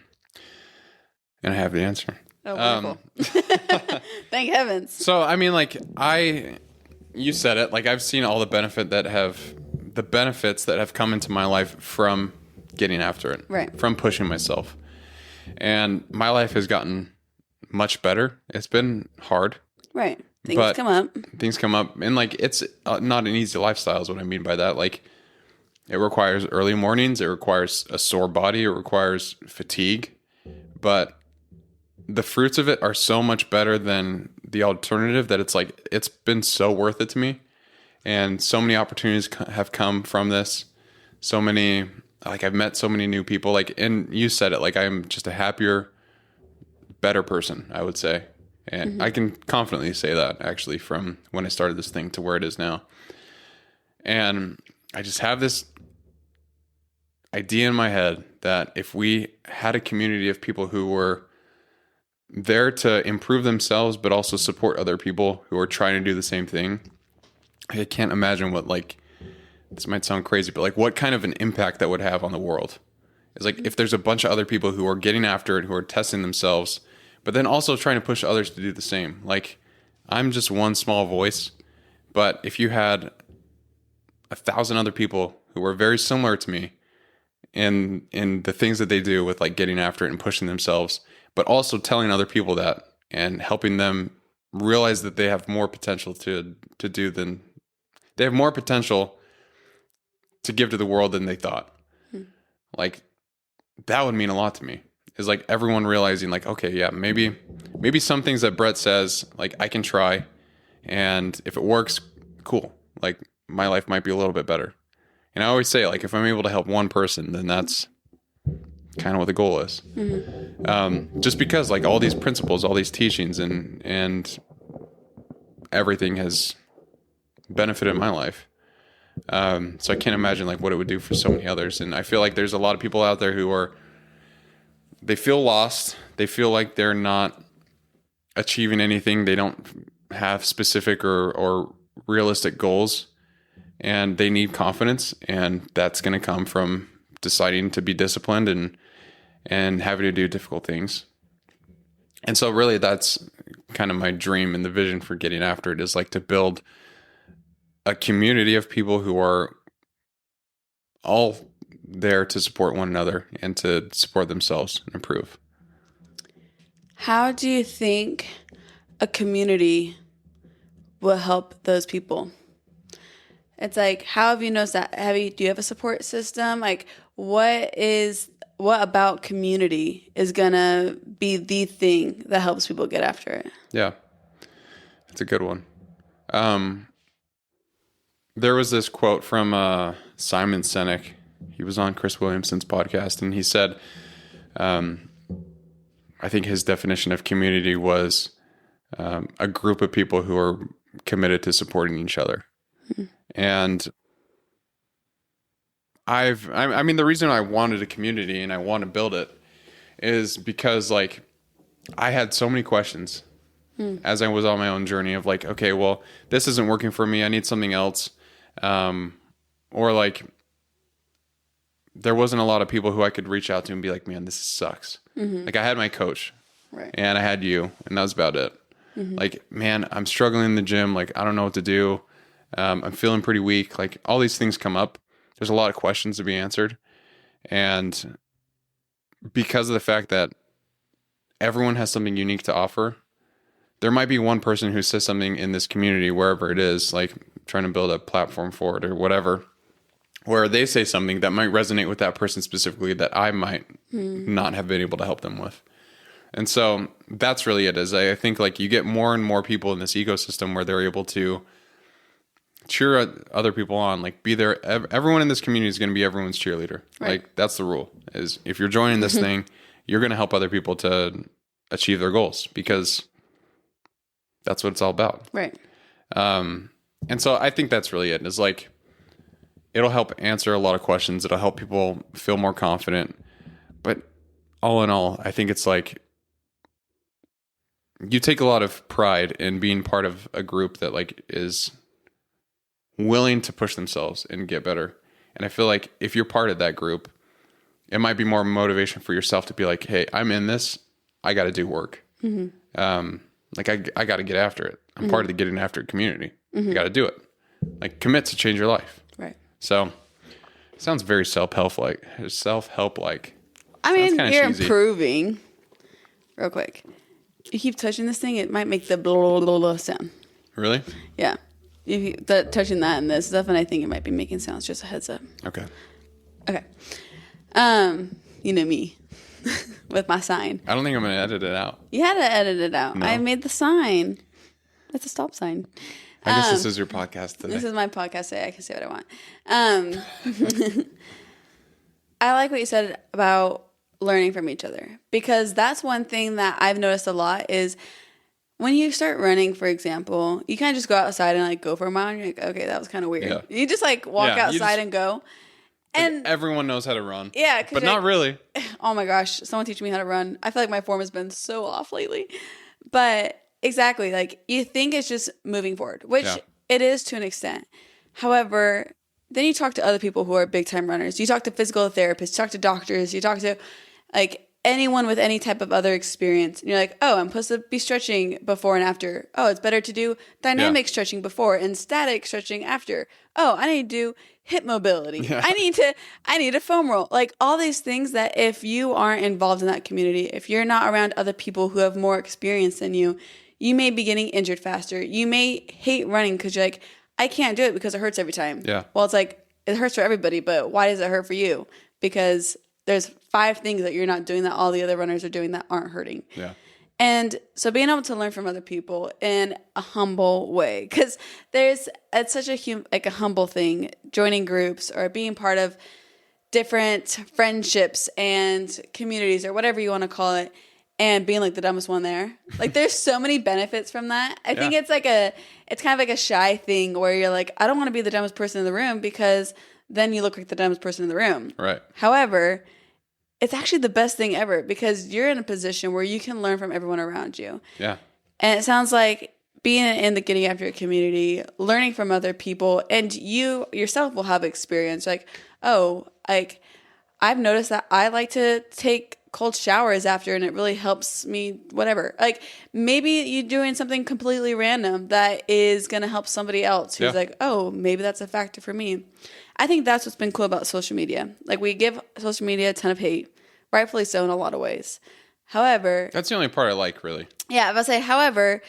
And I have the answer. Oh, wonderful. Thank heavens. So, I mean, like, you said it, like, I've seen all the benefits that have come into my life from getting after it. Right. From pushing myself. And my life has gotten much better. It's been hard. Right. Things come up. And, like, it's not an easy lifestyle is what I mean by that. Like, it requires early mornings. It requires a sore body. It requires fatigue. But the fruits of it are so much better than the alternative that it's like, it's been so worth it to me. And so many opportunities have come from this. So many, like I've met so many new people, like, and you said it, like I'm just a happier, better person, I would say. And I can confidently say that actually from when I started this thing to where it is now. And I just have this idea in my head that if we had a community of people who were there to improve themselves, but also support other people who are trying to do the same thing. I can't imagine what, like, this might sound crazy, but like what kind of an impact that would have on the world. It's like if there's a bunch of other people who are getting after it, who are testing themselves, but then also trying to push others to do the same. Like, I'm just one small voice, but if you had 1,000 other people who were very similar to me in the things that they do with like getting after it and pushing themselves, but also telling other people that and helping them realize that they have more potential to do than they have more potential to give to the world than they thought. Like, that would mean a lot to me. Is like everyone realizing like, okay, yeah, maybe some things that Brett says, like, I can try, and if it works, cool. Like, my life might be a little bit better. And I always say, like, if I'm able to help one person, then that's kind of what the goal is. Just because like all these principles, all these teachings and everything has benefited my life. So I can't imagine like what it would do for so many others. And I feel like there's a lot of people out there who they feel lost. They feel like they're not achieving anything. They don't have specific or realistic goals, and they need confidence. And that's going to come from deciding to be disciplined and having to do difficult things. And so really that's kind of my dream and the vision for getting after it, is like to build a community of people who are all there to support one another and to support themselves and improve. How do you think a community will help those people? It's like, how have you noticed that? Do you have a support system? Like, what about community is gonna be the thing that helps people get after it? Yeah, that's a good one. There was this quote from Simon Sinek. He was on Chris Williamson's podcast, and he said, I think his definition of community was a group of people who are committed to supporting each other. And I mean, the reason I wanted a community and I want to build it is because like I had so many questions as I was on my own journey of like, okay, well, this isn't working for me. I need something else. Or like there wasn't a lot of people who I could reach out to and be like, man, this sucks. Like I had my coach, right, and I had you, and that was about it. Like, man, I'm struggling in the gym. Like, I don't know what to do. I'm feeling pretty weak. Like all these things come up. There's a lot of questions to be answered. And because of the fact that everyone has something unique to offer, there might be one person who says something in this community, wherever it is, like trying to build a platform for it or whatever, where they say something that might resonate with that person specifically that I might not have been able to help them with. And so that's really it. Is I think like you get more and more people in this ecosystem where they're able to cheer other people on, like be there. Everyone in this community is going to be everyone's cheerleader. Right. Like that's the rule, is if you're joining this thing, you're going to help other people to achieve their goals, because that's what it's all about. Right. And so I think that's really it, is like, it'll help answer a lot of questions. It'll help people feel more confident. But all in all, I think it's like, you take a lot of pride in being part of a group that like is willing to push themselves and get better. And I feel like if you're part of that group, it might be more motivation for yourself to be like, hey, I'm in this. I got to do work. Like I got to get after it. I'm part of the getting after it community. You got to do it. Like commit to change your life. Right. So it sounds very self-help like. I mean, you're cheesy. Improving. Real quick. You keep touching this thing, it might make the blah, blah, blah, blah sound. Really? Yeah. If you touching that and this stuff, and I think it might be making sounds. Just a heads up. Okay. You know me with my sign. I don't think I'm going to edit it out. You had to edit it out. No. I made the sign. It's a stop sign. I guess this is your podcast today. This is my podcast today. I can say what I want. I like what you said about learning from each other, because that's one thing that I've noticed a lot is when you start running, for example, you kind of just go outside and like go for a mile and you're like, okay, that was kind of weird. Yeah. You just like walk outside and go. And everyone knows how to run. yeah, but not really. Oh my gosh, someone teach me how to run. I feel like my form has been so off lately. But exactly, like you think it's just moving forward, which it is to an extent. However, then you talk to other people who are big time runners. You talk to physical therapists, you talk to doctors, you talk to like anyone with any type of other experience. And you're like, oh, I'm supposed to be stretching before and after. Oh, it's better to do dynamic stretching before and static stretching after. Oh, I need to do hip mobility. Yeah. I need a foam roll. Like all these things that if you aren't involved in that community, if you're not around other people who have more experience than you, you may be getting injured faster. You may hate running because you're like, I can't do it because it hurts every time. Yeah. Well, it's like, it hurts for everybody, but why does it hurt for you? Because there's 5 things that you're not doing that all the other runners are doing that aren't hurting. Yeah. And so being able to learn from other people in a humble way, because it's such a humble thing, joining groups or being part of different friendships and communities or whatever you want to call it, and being like the dumbest one there. Like there's so many benefits from that. I think it's kind of like a shy thing where you're like, I don't want to be the dumbest person in the room because then you look like the dumbest person in the room. Right. However, it's actually the best thing ever because you're in a position where you can learn from everyone around you. Yeah. And it sounds like being in the Getting After It community, learning from other people, and you yourself will have experience. Like, oh, like I've noticed that I like to take cold showers after and it really helps me, whatever. Like maybe you're doing something completely random that is going to help somebody else who's like, oh, maybe that's a factor for me. I think that's what's been cool about social media. Like we give social media a ton of hate, rightfully so in a lot of ways. However, that's the only part I like, really. Yeah, if I say, however,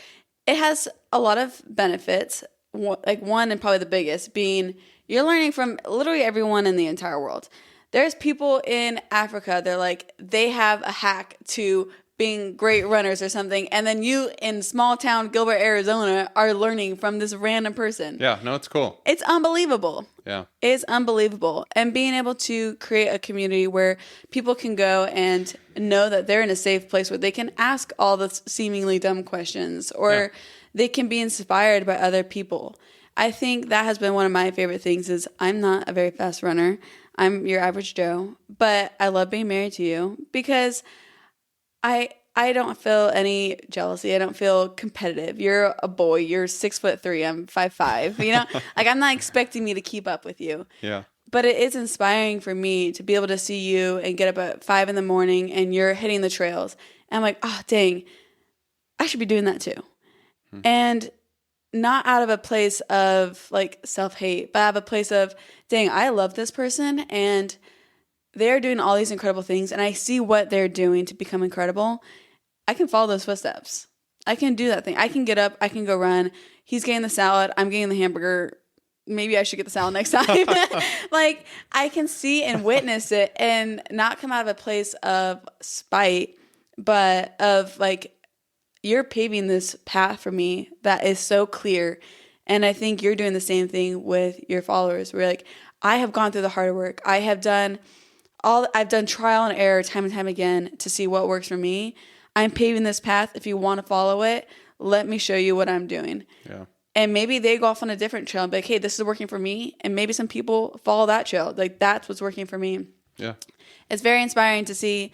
it has a lot of benefits. Like one and probably the biggest being you're learning from literally everyone in the entire world. There's people in Africa, they have a hack to being great runners or something. And then you in small town Gilbert, Arizona are learning from this random person. Yeah, no, it's cool. It's unbelievable. Yeah. It's unbelievable. And being able to create a community where people can go and know that they're in a safe place where they can ask all the seemingly dumb questions or they can be inspired by other people. I think that has been one of my favorite things is I'm not a very fast runner. I'm your average Joe, but I love being married to you because I don't feel any jealousy. I don't feel competitive. You're a boy. You're 6'3". I'm 5'5". You know, like I'm not expecting me to keep up with you. Yeah. But it is inspiring for me to be able to see you and get up at 5 a.m. and you're hitting the trails. And I'm like, oh, dang, I should be doing that too. And not out of a place of like self-hate, but out of a place of, dang, I love this person and they're doing all these incredible things and I see what they're doing to become incredible. I can follow those footsteps. I can do that thing. I can get up. I can go run. He's getting the salad. I'm getting the hamburger. Maybe I should get the salad next time. Like I can see and witness it and not come out of a place of spite, but of like, you're paving this path for me that is so clear. And I think you're doing the same thing with your followers where like, I have gone through the hard work. I've done trial and error time and time again to see what works for me. I'm paving this path. If you want to follow it, let me show you what I'm doing. Yeah. And maybe they go off on a different trail and be like, hey, this is working for me. And maybe some people follow that trail. Like that's what's working for me. Yeah. It's very inspiring to see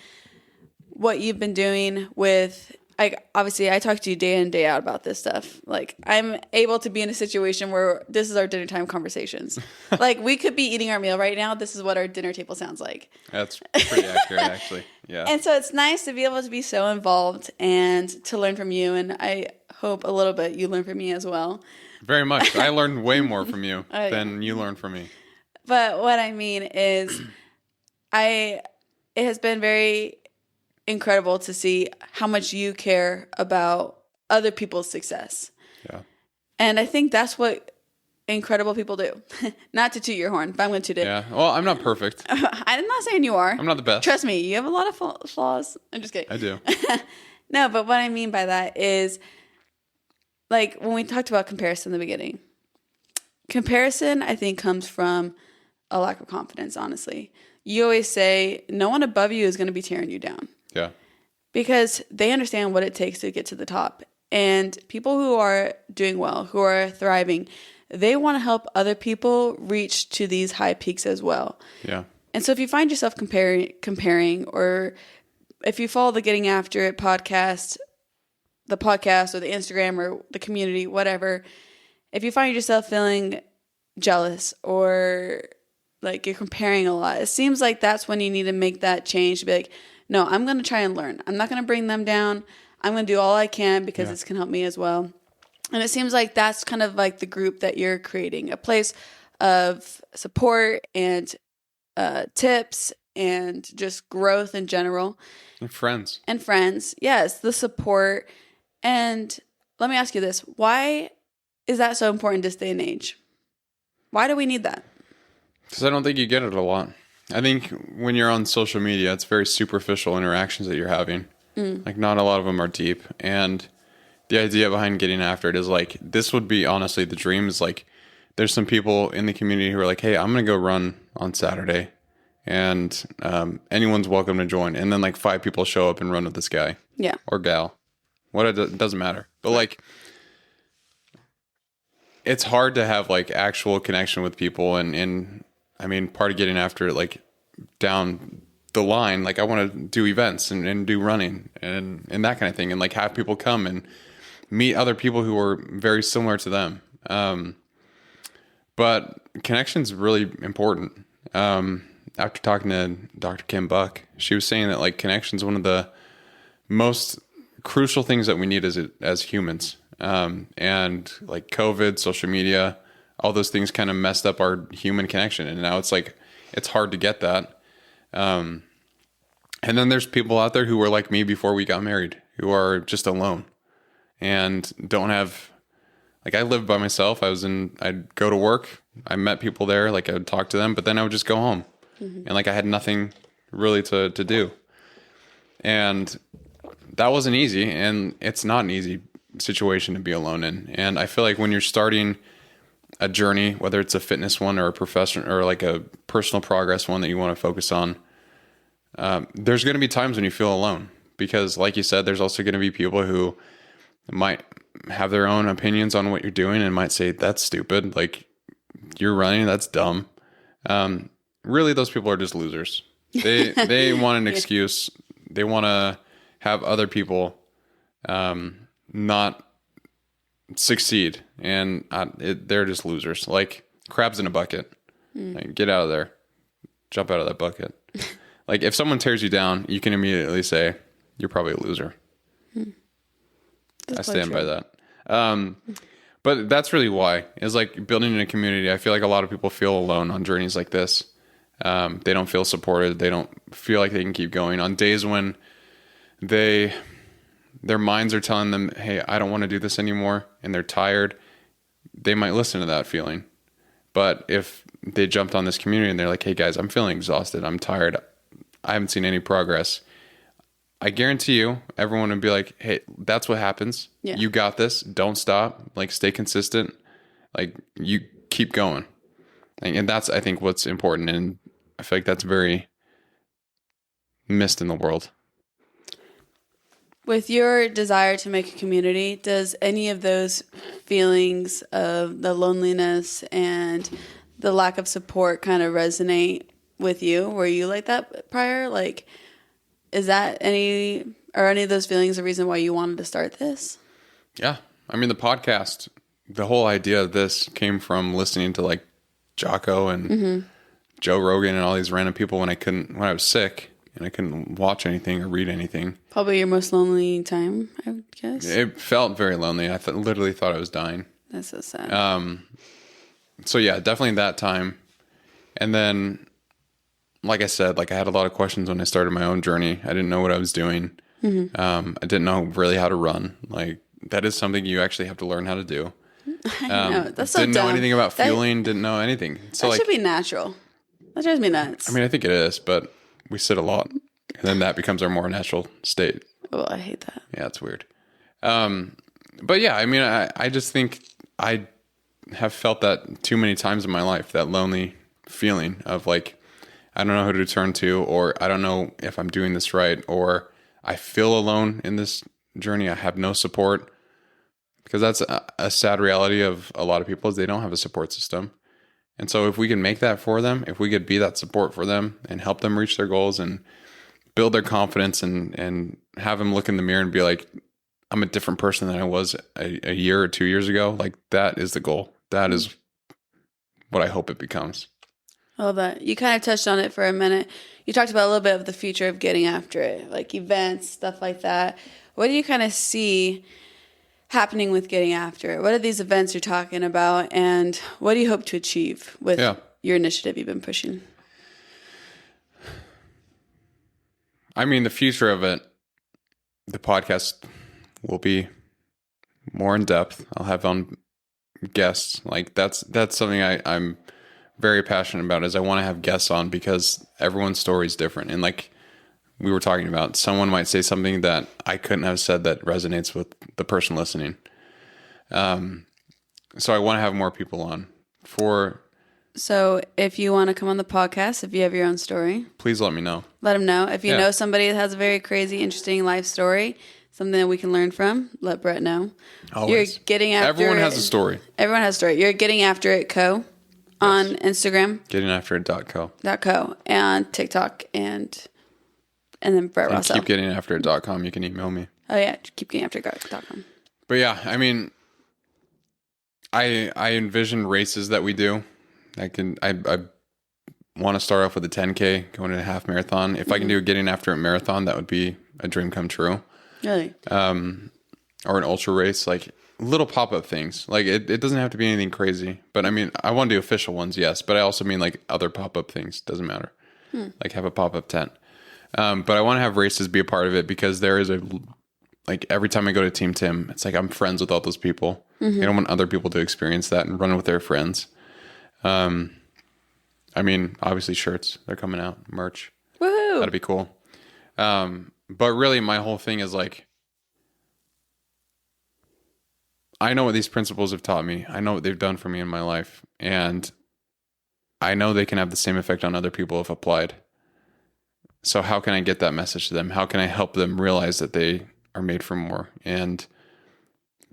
what you've been doing with, like, obviously I talk to you day in, day out about this stuff. Like I'm able to be in a situation where this is our dinner time conversations. Like we could be eating our meal right now. This is what our dinner table sounds like. That's pretty accurate actually. Yeah. And so it's nice to be able to be so involved and to learn from you. And I hope a little bit you learn from me as well. Very much. I learned way more from you than you learned from me. But what I mean is it has been very incredible to see how much you care about other people's success. Yeah. And I think that's what incredible people do. Not to toot your horn, but I'm going to toot it. Yeah. Well, I'm not perfect. I'm not saying you are. I'm not the best. Trust me, you have a lot of flaws. I'm just kidding. I do. No, but what I mean by that is like when we talked about comparison in the beginning, comparison I think comes from a lack of confidence, honestly. You always say no one above you is going to be tearing you down. Yeah. Because they understand what it takes to get to the top. And people who are doing well, who are thriving, they want to help other people reach to these high peaks as well. Yeah. And so if you find yourself comparing, or if you follow the Getting After It podcast, the podcast or the Instagram or the community, whatever, if you find yourself feeling jealous or like you're comparing a lot, it seems like that's when you need to make that change to be like, no, I'm going to try and learn. I'm not going to bring them down. I'm going to do all I can because this can help me as well. And it seems like that's kind of like the group that you're creating, a place of support and tips and just growth in general. And friends. And friends. Yes, the support. And let me ask you this. Why is that so important this day and age? Why do we need that? Because I don't think you get it a lot. I think when you're on social media, it's very superficial interactions that you're having. Like, not a lot of them are deep. And the idea behind Getting After It is like, this would be honestly the dream is like, there's some people in the community who are like, hey, I'm going to go run on Saturday. And anyone's welcome to join. And then like 5 people show up and run with this guy. Yeah. Or gal. It doesn't matter. But like, it's hard to have like actual connection with people. And I mean, part of Getting After It, like down the line, like I want to do events and do running and that kind of thing. And like have people come and meet other people who are very similar to them. But connection's really important. After talking to Dr. Kim Buck, she was saying that like connection's one of the most crucial things that we need as humans. And like COVID, social media, all those things kind of messed up our human connection. And now it's like, it's hard to get that. And then there's people out there who were like me before we got married, who are just alone and don't have, like I lived by myself. I'd go to work. I met people there. Like I would talk to them, but then I would just go home and like I had nothing really to do. And that wasn't easy. And it's not an easy situation to be alone in. And I feel like when you're starting a journey, whether it's a fitness one or a profession or like a personal progress one that you want to focus on, there's going to be times when you feel alone because like you said, there's also going to be people who might have their own opinions on what you're doing and might say, that's stupid. Like you're running, that's dumb. Really, those people are just losers. They want an excuse. They want to have other people, not succeed. And they're just losers. Like crabs in a bucket. Like, get out of there. Jump out of that bucket. Like if someone tears you down, you can immediately say, you're probably a loser. I stand by that. But that's really why is like building in a community. I feel like a lot of people feel alone on journeys like this. They don't feel supported. They don't feel like they can keep going on days when their minds are telling them, hey, I don't want to do this anymore. And they're tired. They might listen to that feeling. But if they jumped on this community and they're like, hey guys, I'm feeling exhausted. I'm tired. I haven't seen any progress. I guarantee you, everyone would be like, hey, that's what happens. Yeah. You got this. Don't stop. Like, stay consistent. Like, you keep going. And that's, I think, what's important. And I feel like that's very missed in the world. With your desire to make a community, does any of those feelings of the loneliness and the lack of support kind of resonate with you? Were you like that prior? Like, is that any of those feelings the reason why you wanted to start this? Yeah. I mean, the podcast, the whole idea of this came from listening to like Jocko and Joe Rogan and all these random people when I was sick and I couldn't watch anything or read anything. Probably your most lonely time, I would guess. It felt very lonely. I literally thought I was dying. That's so sad. So yeah, definitely that time. And then, like I said, like I had a lot of questions when I started my own journey. I didn't know what I was doing. I didn't know really how to run. Like that is something you actually have to learn how to do. I know. That's so dumb. Didn't know anything about fueling. Didn't know anything. So that should be natural. That drives me nuts. I mean, I think it is, but we sit a lot, and then that becomes our more natural state. Oh, I hate that. Yeah, it's weird. But yeah, I mean, I just think I have felt that too many times in my life, that lonely feeling of like, I don't know who to turn to, or I don't know if I'm doing this right, or I feel alone in this journey. I have no support. because that's a sad reality of a lot of people is they don't have a support system. And so if we can make that for them, if we could be that support for them and help them reach their goals and build their confidence and have them look in the mirror and be like, I'm a different person than I was a year or 2 years ago. Like that is the goal. That is what I hope it becomes. I love that. You kind of touched on it for a minute. You talked about a little bit of the future of getting after it, like events, stuff like that. What do you kind of see happening with getting after it? What are these events you're talking about, and what do you hope to achieve with your initiative you've been pushing? I mean, the future of it, the podcast will be more in depth. I'll have on guests. Like that's something I'm very passionate about, is I want to have guests on because everyone's story is different. And like we were talking about, someone might say something that I couldn't have said that resonates with the person listening. So I want to have more people on So if you want to come on the podcast, if you have your own story, please let me know. Let them know. If you know somebody that has a very crazy, interesting life story, something that we can learn from, let Brett know. Always. You're getting after Everyone has a story. Everyone has a story. You're getting after it co on Instagram. Gettingafterit.co. And TikTok and then Brett Rossell. Keep gettingafterit.com. You can email me. Oh yeah, keep getting after it.com. But yeah, I mean, I envision races that we do. I want to start off with a 10K, going to a half marathon. If I can do a Getting After It marathon, that would be a dream come true. Really? Or an ultra race, like little pop-up things. Like it doesn't have to be anything crazy. But I mean, I want to do official ones, yes. But I also mean like other pop-up things. Doesn't matter. Like have a pop-up tent. But I want to have races be a part of it because there is like every time I go to Team Tim, it's like I'm friends with all those people. I don't want other people to experience that and run with their friends. I mean, obviously shirts, they're coming out, merch. Woohoo! That'd be cool. But really my whole thing is like, I know what these principles have taught me. I know what they've done for me in my life. And I know they can have the same effect on other people if applied. So how can I get that message to them? How can I help them realize that they are made for more and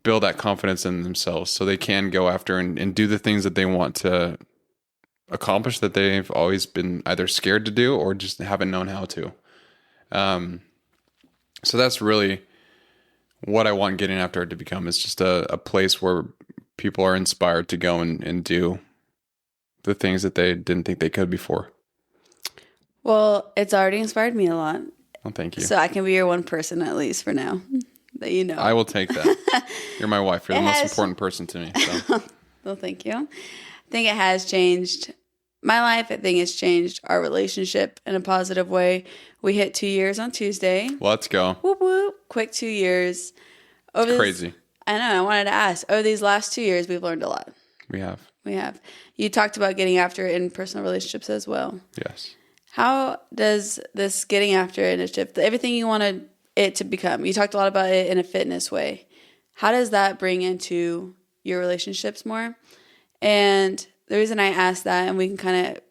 build that confidence in themselves so they can go after and do the things that they want to accomplish that they've always been either scared to do or just haven't known how to. So that's really what I want Getting After It to become, is just a place where people are inspired to go and do the things that they didn't think they could before. Well, it's already inspired me a lot. Well, thank you. So I can be your one person at least for now that you know. I will take that. You're my wife. You're the most important person to me. So. Well, thank you. I think it has changed my life. I think it's changed our relationship in a positive way. We hit 2 years on Tuesday. Let's go. Whoop, whoop. Quick 2 years. It's crazy. I know. I wanted to ask. Over these last 2 years, we've learned a lot. We have. You talked about getting after it in personal relationships as well. Yes. How does this Getting After It initiative, everything you wanted it to become, you talked a lot about it in a fitness way. How does that bring into your relationships more? And the reason I asked that, and we can kind of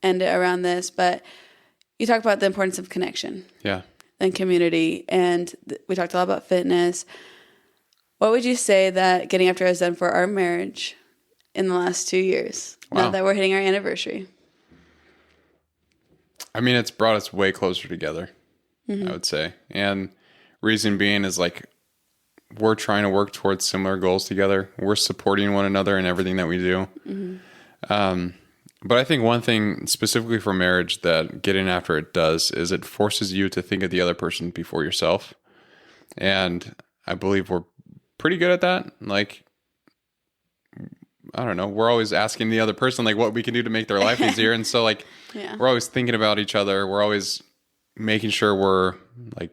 end it around this, but you talked about the importance of connection. Yeah. And community. And we talked a lot about fitness. What would you say that Getting After has done for our marriage in the last 2 years? Wow. Now that we're hitting our anniversary. I mean, it's brought us way closer together, I would say. And reason being is like, we're trying to work towards similar goals together. We're supporting one another in everything that we do. But I think one thing specifically for marriage that Getting After It does is it forces you to think of the other person before yourself. And I believe we're pretty good at that. Like, I don't know, we're always asking the other person like what we can do to make their life easier. And so like, we're always thinking about each other. We're always making sure we're like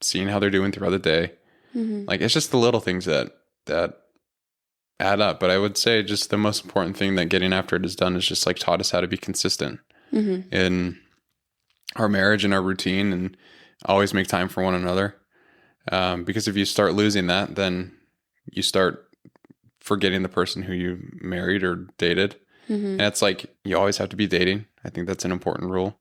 seeing how they're doing throughout the day. Like, it's just the little things that add up. But I would say just the most important thing that Getting After It has done is just like taught us how to be consistent in our marriage and our routine and always make time for one another. Because if you start losing that, then you start forgetting the person who you married or dated. And it's like, you always have to be dating. I think that's an important rule.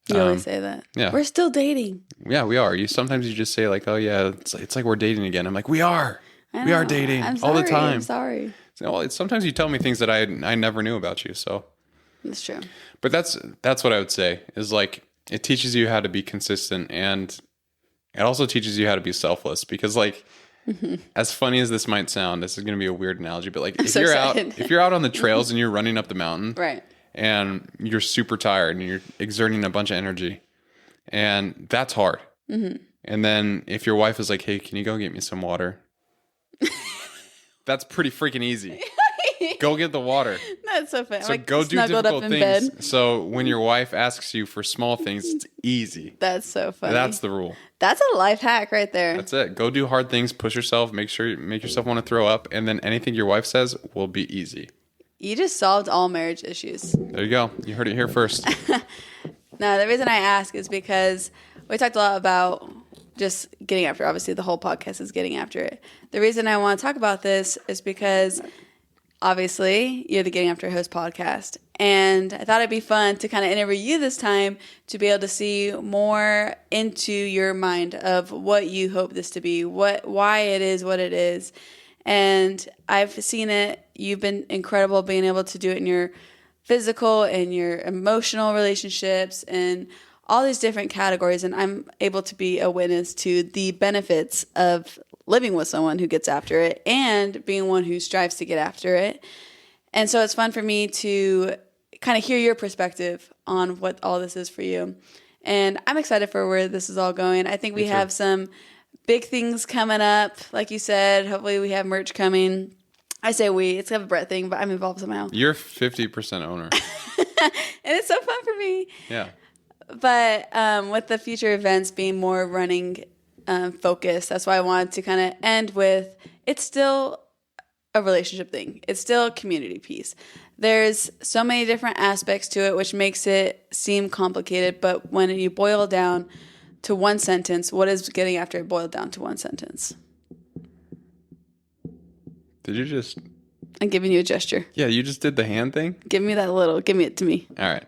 You always say that. Yeah. We're still dating. Yeah, we are. Sometimes you just say like, oh yeah, it's like we're dating again. I'm like, we are. We are dating I'm all the sorry, time. I'm sorry. Well, sometimes you tell me things that I never knew about you. So That's true. but that's what I would say is like it teaches you how to be consistent, and it also teaches you how to be selfless, because like as funny as this might sound, this is going to be a weird analogy, but like if you're out on the trails and you're running up the mountain, Right. and you're super tired and you're exerting a bunch of energy, and that's hard. And then if your wife is like, "Hey, can you go get me some water?" That's pretty freaking easy. Go get the water. That's so funny. So like go do snuggled difficult up in things. bed. So when your wife asks you for small things, it's easy. That's so funny. That's the rule. That's a life hack right there. That's it. Go do hard things, push yourself, make yourself want to throw up, and then anything your wife says will be easy. You just solved all marriage issues. There you go. You heard it here first. No, the reason I ask is because we talked a lot about just getting after it. Obviously, the whole podcast is getting after it. The reason I want to talk about this is because obviously you're the Getting After It Host podcast. And I thought it'd be fun to kind of interview you this time to be able to see more into your mind of what you hope this to be, why it is what it is. And I've seen it. You've been incredible being able to do it in your physical and your emotional relationships and all these different categories. And I'm able to be a witness to the benefits of living with someone who gets after it and being one who strives to get after it. And so it's fun for me to kind of hear your perspective on what all this is for you. And I'm excited for where this is all going. I think we have some big things coming up. Like you said, hopefully we have merch coming. I say we. It's kind of a Brett thing, but I'm involved somehow. You're 50% owner. And it's so fun for me. Yeah. But with the future events being more running focused, that's why I wanted to kind of end with it's still a relationship thing. It's still a community piece. There's so many different aspects to it, which makes it seem complicated. But when you boil down to one sentence, what is getting after it boiled down to one sentence? Did you just... I'm giving you a gesture. Yeah, you just did the hand thing? Give me that little. Give me it to me. All right.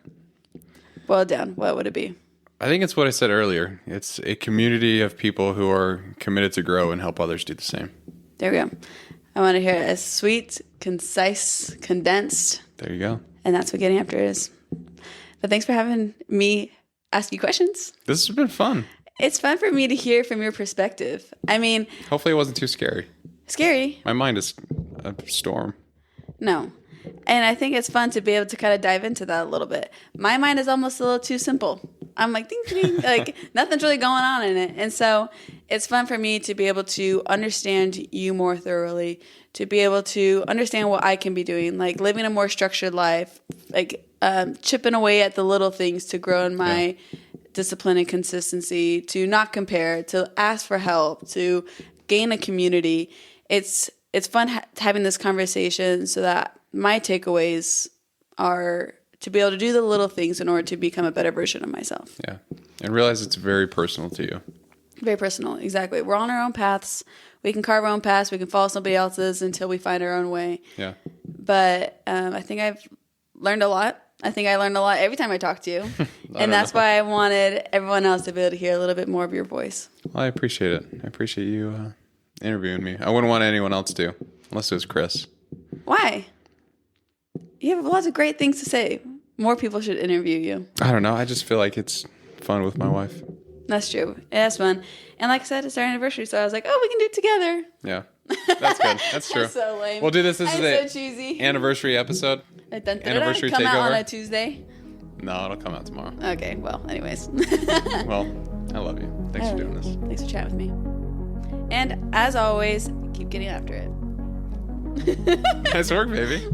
Boil down. What would it be? I think it's what I said earlier. It's a community of people who are committed to grow and help others do the same. There we go. I want to hear it as sweet, concise, condensed. There you go. And that's what getting after it is. But thanks for having me ask you questions. This has been fun. It's fun for me to hear from your perspective. I mean, hopefully it wasn't too scary. Scary. My mind is a storm. No. And I think it's fun to be able to kind of dive into that a little bit. My mind is almost a little too simple. I'm like, ding, ding, like nothing's really going on in it. And so it's fun for me to be able to understand you more thoroughly, to be able to understand what I can be doing, like living a more structured life, like chipping away at the little things to grow in my discipline and consistency, to not compare, to ask for help, to gain a community. It's fun having this conversation so that my takeaways are to be able to do the little things in order to become a better version of myself. Yeah. And realize it's very personal to you. Very personal. Exactly. We're on our own paths. We can carve our own paths. We can follow somebody else's until we find our own way. Yeah. But I think I've learned a lot. I think I learned a lot every time I talk to you. And that's why I wanted everyone else to be able to hear a little bit more of your voice. Well, I appreciate it. I appreciate you interviewing me. I wouldn't want anyone else to, unless it was Chris. Why? You have lots of great things to say. More people should interview you. I don't know. I just feel like it's fun with my wife. That's true. That's fun. And like I said, it's our anniversary, so I was like, oh, we can do it together. Yeah. That's good. That's true. That's so lame. We'll do this. This is so a cheesy. Anniversary episode. Anniversary come takeover. out on a Tuesday. No, it'll come out tomorrow. Okay. Well, anyways. Well, I love you. Thanks for doing this. Thanks for chatting with me. And as always, keep getting after it. Nice work, baby.